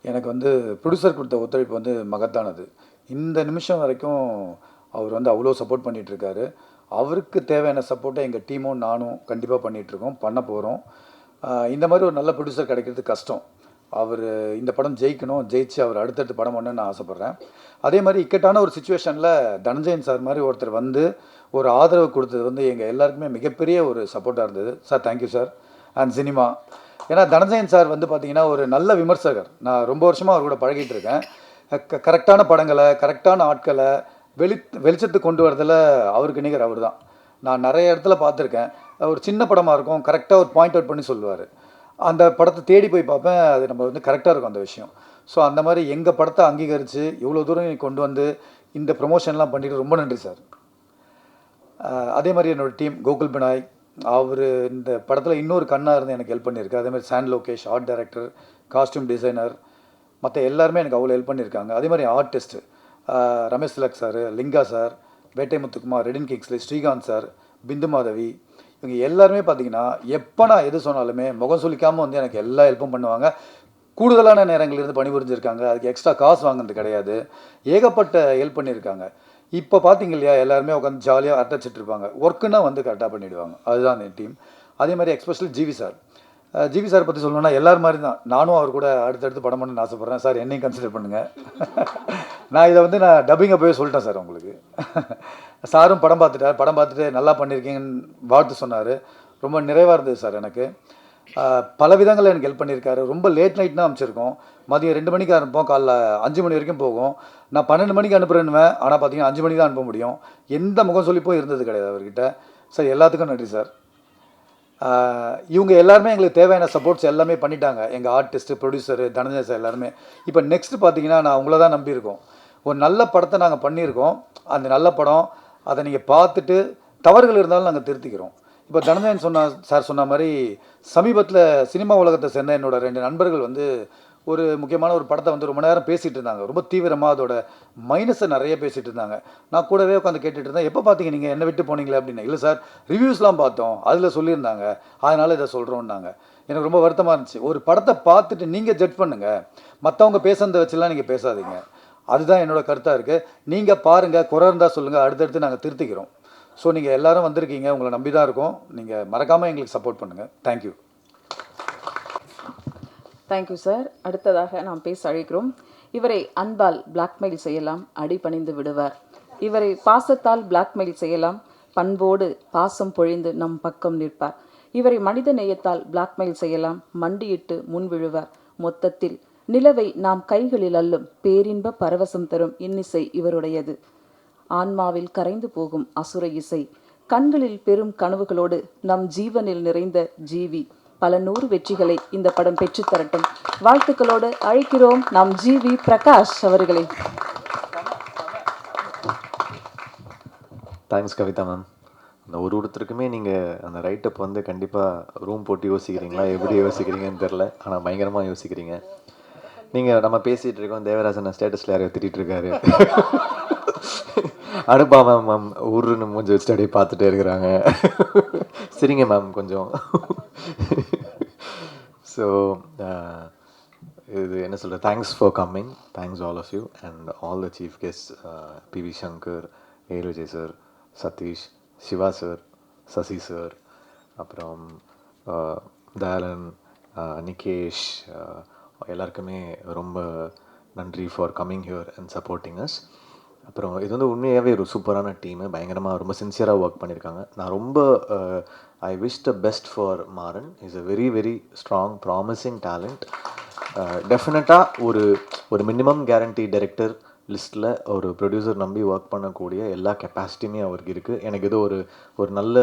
எனக்கு வந்து ப்ரொடியூசர் கொடுத்த ஒத்துழைப்பு வந்து மகத்தானது. இந்த நிமிஷம் வரைக்கும் அவர் வந்து அவ்வளோ சப்போர்ட் பண்ணிகிட்ருக்காரு. அவருக்கு தேவையான சப்போர்ட்டை எங்கள் டீமும் நானும் கண்டிப்பாக பண்ணிகிட்ருக்கோம், பண்ண போகிறோம். இந்த மாதிரி ஒரு நல்ல ப்ரொடியூசர் கிடைக்கிறது கஷ்டம். அவர் இந்த படம் ஜெயிக்கணும், ஜெயிச்சு அவர் அடுத்தடுத்து படம் பண்ணணும்னு நான் ஆசைப்பட்றேன். அதே மாதிரி இக்கட்டான ஒரு சுச்சுவேஷனில் தனஞ்சயன் சார் மாதிரி ஒருத்தர் வந்து ஒரு ஆதரவு கொடுத்தது வந்து எங்கள் எல்லாருக்குமே மிகப்பெரிய ஒரு சப்போர்ட்டாக இருந்தது sir. Thank you sir. And cinema, ஏன்னா தனஞ்சயன் சார் வந்து பார்த்திங்கன்னா ஒரு நல்ல விமர்சகர். நான் ரொம்ப வருஷமாக அவர் கூட பழகிட்டு இருக்கேன். கரெக்டான படங்களை, கரெக்டான ஆட்களை வெளிச்சத்துக்கு கொண்டு வரதில் அவருக்கு நிகர் அவர் தான். நான் நிறைய இடத்துல பார்த்துருக்கேன். ஒரு சின்ன படமாக இருக்கும், கரெக்டாக ஒரு பாயிண்ட் அவுட் பண்ணி சொல்லுவார். அந்த படத்தை தேடி போய் பார்ப்பேன், அது நம்ம வந்து கரெக்டாக இருக்கும் அந்த விஷயம். ஸோ அந்த மாதிரி எங்கள் படத்தை அங்கீகரித்து இவ்வளோ தூரம் கொண்டு வந்து இந்த ப்ரொமோஷன்லாம் பண்ணிட்டு ரொம்ப நன்றி சார். அதே மாதிரி என்னோடய டீம் கோகுல் பினாய், அவர் இந்த படத்தில் இன்னொரு கண்ணாக இருந்து எனக்கு ஹெல்ப் பண்ணியிருக்கு. அதே மாதிரி San Lokesh, art director, costume designer, மற்ற எல்லாருமே எனக்கு அவ்வளோ ஹெல்ப் பண்ணியிருக்காங்க. அதே மாதிரி artist Ramesh Thilak sir, Linga sir, Vettai Muthukumar, Redin Kingsley, Srikanth sir, Bindu Madhavi, இவங்க எல்லாருமே பார்த்திங்கன்னா எப்போ நான் எது சொன்னாலுமே முகம் சொல்லிக்காமல் வந்து எனக்கு எல்லா ஹெல்ப்பும் பண்ணுவாங்க. கூடுதலான நேரங்களிலிருந்து பணிபுரிஞ்சிருக்காங்க. அதுக்கு எக்ஸ்ட்ரா காசு வாங்கினது கிடையாது. ஏகப்பட்ட ஹெல்ப் பண்ணியிருக்காங்க. இப்போ பார்த்தீங்க இல்லையா, எல்லாருமே உட்காந்து ஜாலியாக அட்டச்சிட்டு இருப்பாங்க. ஒர்க்குன்னா வந்து கரெக்டாக பண்ணிவிடுவாங்க. அதுதான் என் டீம். அதே மாதிரி especially GV sir. GV sir பற்றி சொல்லணும்னா எல்லாரும் மாதிரி தான் நானும் அவர் கூட அடுத்தடுத்து படம் பண்ணணும்னு ஆசைப்பட்றேன் சார். என்னையும் கன்சிடர் பண்ணுங்கள். நான் இதை வந்து நான் டப்பிங்கை போய் சொல்லிட்டேன் சார் உங்களுக்கு. சாரும் படம் பார்த்துட்டார். படம் பார்த்துட்டு நல்லா பண்ணியிருக்கீங்கன்னு வாழ்த்து சொன்னார். ரொம்ப நிறைவாக இருந்தது சார் எனக்கு. பல விதங்களில் எனக்கு ஹெல்ப் பண்ணியிருக்காரு. ரொம்ப லேட் நைட் தான் அனுப்பிச்சிருக்கோம். மதியம் 2 மணிக்கு அனுப்போம், காலைல 5 மணி வரைக்கும் போகும். நான் 12 மணிக்கு அனுப்புகிறேன்னுவேன், ஆனால் பார்த்தீங்கன்னா 5 மணிக்கு தான் அனுப்ப முடியும். எந்த முகம் சொல்லிப்போ இருந்தது கிடையாது அவர்கிட்ட. சார் எல்லாத்துக்கும் நன்றி சார். இவங்க எல்லாருமே எங்களுக்கு தேவையான சப்போர்ட்ஸ் எல்லாமே பண்ணிட்டாங்க. எங்கள் ஆர்டிஸ்ட்டு, ப்ரொடியூசரு, தனஞ்சய் சார் எல்லாருமே. இப்போ நெக்ஸ்ட்டு பார்த்தீங்கன்னா நான் உங்களை தான் நம்பியிருக்கோம். ஒரு நல்ல படத்தை நாங்கள் பண்ணியிருக்கோம். அந்த நல்ல படம் அதை நீங்கள் பார்த்துட்டு தவறுகள் இருந்தாலும் நாங்கள் திருத்திக்கிறோம். இப்போ தனஞ்சயன் சார் சொன்ன மாதிரி சமீபத்தில் சினிமா உலகத்தை சேர்ந்த என்னோட 2 நண்பர்கள் வந்து ஒரு முக்கியமான ஒரு படத்தை வந்து ரொம்ப நேரம் பேசிகிட்டு இருந்தாங்க. ரொம்ப தீவிரமாக அதோட மைனஸை நிறைய பேசிகிட்டு இருந்தாங்க. நான் கூடவே உட்காந்து கேட்டுட்டு இருந்தேன், எப்போ பார்த்தீங்க நீங்கள் என்ன விட்டு போனீங்களே அப்படின்னு. இல்லை சார், ரிவ்யூஸ்லாம் பார்த்தோம், அதில் சொல்லியிருந்தாங்க, அதனால் இதை சொல்கிறோன்னாங்க. எனக்கு ரொம்ப வருத்தமாக இருந்துச்சு. ஒரு படத்தை பார்த்துட்டு நீங்கள் ஜட்ஜ் பண்ணுங்கள், மற்றவங்க பேசுனதை வச்சுலாம் நீங்கள் பேசாதீங்க. அதுதான் என்னோடய கருத்தாக இருக்குது. நீங்கள் பாருங்கள், குறை இருந்தால் சொல்லுங்கள், அடுத்தடுத்து நாங்கள் திருத்திக்கிறோம். ஸோ நீங்கள் எல்லோரும் வந்திருக்கீங்க, உங்களை நம்பி தான் இருக்கோம். நீங்கள் மறக்காமல் எங்களுக்கு சப்போர்ட் பண்ணுங்கள். தேங்க்யூ. Thank you sir. அடுத்ததாக நாம் பேச அழைக்கிறோம். இவரை அன்பால் பிளாக்மெயில் செய்யலாம், அடிபணிந்து விடுவார். இவரை பாசத்தால் பிளாக்மெயில் செய்யலாம், பண்போடு பாசம் பொழிந்து நம் பக்கம் நிற்பார். இவரை மனித நேயத்தால் பிளாக்மெயில் செய்யலாம், மண்டியிட்டு முன் விழுவார். மொத்தத்தில் நிலவை நாம் கைகளில் அள்ளும் பேரின்ப பரவசம் தரும் இன்னிசை இவருடையது. ஆன்மாவில் கரைந்து போகும் அசுர இசை, கண்களில் பெரும் கனவுகளோடு நம் ஜீவனில் நிறைந்த ஜீவி. பல 100 வெற்றிகளை இந்த படம் பெற்றுத்தரட்டும். வாழ்த்துக்களோடு அழைக்கிறோம் நம் ஜிவி பிரகாஷ் அவர்களை. Thanks Kavitha ma'am. அந்த ஒருத்தருக்குமே நீங்கள் அந்த ரைட்டப் வந்து கண்டிப்பாக ரூம் போட்டு யோசிக்கிறீங்களா, எப்படி யோசிக்கிறீங்கன்னு தெரில, ஆனால் பயங்கரமாக யோசிக்கிறீங்க. நீங்கள் நம்ம பேசிகிட்டு இருக்கோம், தேவராஜன் ஸ்டேட்டஸில் யாரையோ திட்டிகிட்டு இருக்காரு. அனுப்பா மேம் ஊருன்னு மூஞ்சி வச்சுட்டு அப்படியே பார்த்துட்டே இருக்கிறாங்க. சரிங்க மேம் கொஞ்சம். ஸோ இது என்ன சொல்கிறது, thanks for coming, thanks all of you and all the chief guest, PV Shankar, A Vijay sir, Sathish, Siva sir, Sasi sir, அப்புறம் தயாலன், நிகேஷ், எல்லாருக்குமே ரொம்ப நன்றி for coming here and supporting us. அப்புறம் இது வந்து உண்மையாகவே ஒரு சூப்பரான டீமு, பயங்கரமாக ரொம்ப சின்சியராக ஒர்க் பண்ணியிருக்காங்க. நான் ரொம்ப I wish the best for Maran. Is a very very strong promising talent. டெஃபினட்டாக ஒரு மினிமம் கேரண்டி டைரக்டர் லிஸ்ட்டில் ஒரு ப்ரொடியூசர் நம்பி ஒர்க் பண்ணக்கூடிய எல்லா கெப்பாசிட்டியுமே அவருக்கு இருக்குது. எனக்கு இது ஒரு நல்ல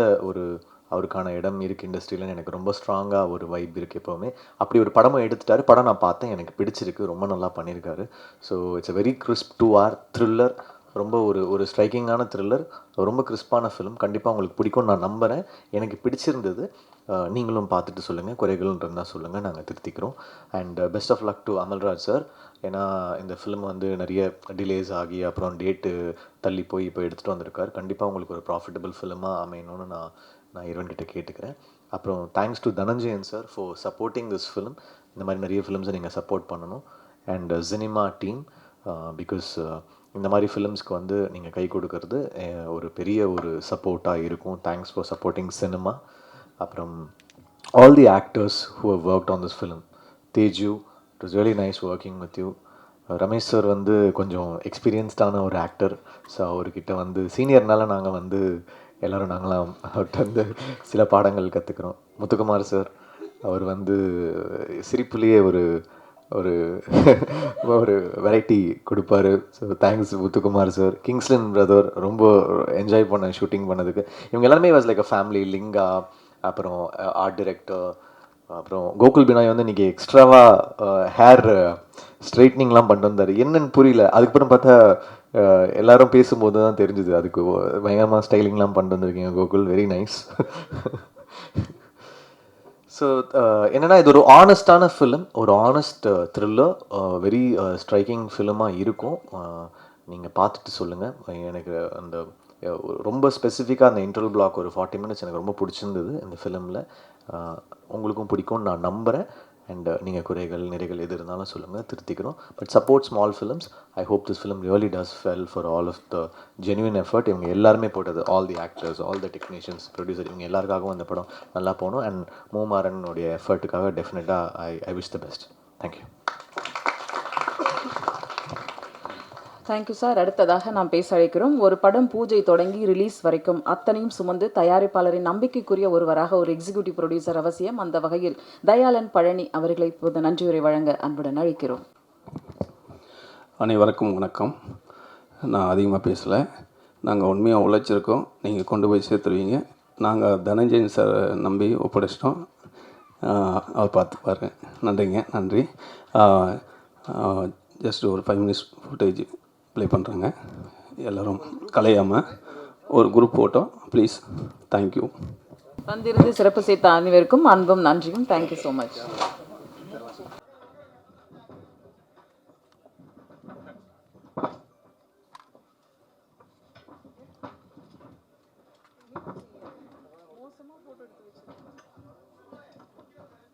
அவருக்கான இடம் இருக்குது இண்டஸ்ட்ரியில். எனக்கு ரொம்ப ஸ்ட்ராங்காக ஒரு வைப் இருக்குது எப்போவுமே. அப்படி ஒரு படமும் எடுத்துட்டார். படம் நான் பார்த்தேன், எனக்கு பிடிச்சிருக்கு, ரொம்ப நல்லா பண்ணியிருக்காரு. So it's a very crisp 2 hour thriller. ரொம்ப ஒரு ஸ்ட்ரைக்கிங்கான த்ரில்லர், ரொம்ப கிறிஸ்பான ஃபிலிம். கண்டிப்பாக உங்களுக்கு பிடிக்கும்னு நான் நம்புகிறேன். எனக்கு பிடிச்சிருந்தது. நீங்களும் பார்த்துட்டு சொல்லுங்கள், குறைகள் இருந்தால் சொல்லுங்கள், நாங்கள் திருத்திக்கிறோம். And best of luck to Amalraj sir. ஏன்னா இந்த ஃபிலிம் வந்து நிறைய டிலேஸ் ஆகி அப்புறம் டேட்டு தள்ளி போய் இப்போ எடுத்துகிட்டு வந்திருக்கார். கண்டிப்பாக உங்களுக்கு ஒரு ப்ராஃபிட்டபிள் ஃபிலிமாக அமையணும்னு நான் இறைவன்கிட்ட கேட்டுக்கிறேன். அப்புறம் thanks to Dhananjayan sir for supporting this film. இந்த மாதிரி நிறைய ஃபிலிம்ஸை நீங்கள் சப்போர்ட் பண்ணணும். அண்ட் சினிமா டீம், பிகாஸ் இந்த மாதிரி ஃபிலிம்ஸ்க்கு வந்து நீங்கள் கை கொடுக்கறது ஒரு பெரிய ஒரு சப்போர்ட்டாக இருக்கும். Thanks for supporting cinema. அப்புறம் all the actors who have worked on this film. Teju, it was really nice working with you. Ramesh sir வந்து கொஞ்சம் எக்ஸ்பீரியன்ஸ்டான ஒரு ஆக்டர். ஸோ அவர்கிட்ட வந்து சீனியர்னால நாங்கள் வந்து எல்லோரும் நாங்களாம் அவர்கிட்ட வந்து சில பாடங்கள் கற்றுக்குறோம். முத்துக்குமார் சார், அவர் வந்து சிரிப்புலேயே ஒரு ஒரு வெரைட்டி கொடுப்பாரு. So thanks Muthukumar sir. கிங்ஸ்லின் பிரதர், ரொம்ப என்ஜாய் பண்ண ஷூட்டிங் பண்ணதுக்கு. இவங்க எல்லாருமே was like a family. Linga, அப்புறம் ஆர்ட் டிரெக்டர், அப்புறம் கோகுல் பினாய் வந்து இன்றைக்கி எக்ஸ்ட்ராவாக ஹேர் ஸ்ட்ரைட்னிங்லாம் பண்ணிட்டு வந்தார். என்னன்னு புரியல. அதுக்கப்புறம் பார்த்தா எல்லாரும் பேசும்போது தான் தெரிஞ்சுது அதுக்கு பயங்கரமாக ஸ்டைலிங்லாம் பண்ணிட்டு வந்திருக்கீங்க கோகுல். Very nice. ஸோ என்னென்னா இது ஒரு ஆனஸ்டான ஃபிலிம், ஒரு ஆனஸ்ட் த்ரில்லர், வெரி ஸ்ட்ரைக்கிங் ஃபிலிமாக இருக்கும். நீங்கள் பார்த்துட்டு சொல்லுங்கள். எனக்கு அந்த ரொம்ப ஸ்பெசிஃபிக்காக அந்த இன்டர்வல் பிளாக் ஒரு 40 minutes எனக்கு ரொம்ப பிடிச்சிருந்தது இந்த ஃபிலிமில். உங்களுக்கும் பிடிக்கும்னு நான் நம்புகிறேன். அண்ட் நீங்கள் குறைகள் நிறைகள் எது இருந்தாலும் சொல்லுங்கள், திருத்திக்கிறோம். But support small films. I hope this film really does well for all of the genuine effort. இவங்க எல்லாருமே போட்டது, all the actors, all the technicians, producer, இவங்க எல்லாருக்காகவும் அந்த படம் நல்லா போகணும். அண்ட் மூமாறனுடைய எஃபர்ட்டுக்காக டெஃபினட்டாக I wish the best. Thank you. Thank you sir. அடுத்ததாக நாம் பேச அழைக்கிறோம். ஒரு படம் பூஜை தொடங்கி ரிலீஸ் வரைக்கும் அத்தனையும் சுமந்து தயாரிப்பாளரின் நம்பிக்கைக்குரிய ஒருவராக ஒரு எக்ஸிக்யூட்டிவ் ப்ரொடியூசர் அவசியம். அந்த வகையில் தயாளன் பழனி அவர்களை இப்போது நன்றியுரை வழங்க அன்புடன் அழைக்கிறோம். அனைவருக்கும் வணக்கம். நான் அதிகமாக பேசலை. நாங்கள் உண்மையாக உழைச்சிருக்கோம். நீங்கள் கொண்டு போய் சேர்த்துருவீங்க. நாங்கள் தனஞ்சயன் சார் நம்பி ஒப்படைச்சிட்டோம். அவர் பார்த்துப்பாரு. நன்றிங்க. நன்றி. ஜஸ்ட் ஒரு 5 minutes ஃபுட்டேஜ் ப்ளே பண்ணுறாங்க. எல்லோரும் கலையாமல் ஒரு குரூப் ஃபோட்டோ ப்ளீஸ். தேங்க்யூ. வந்திருந்து சிறப்பு சேர்த்த அனைவருக்கும் அன்பும் நன்றியும். Thank you so much. மோசமாக ஃபோட்டோ எடுத்து வச்சு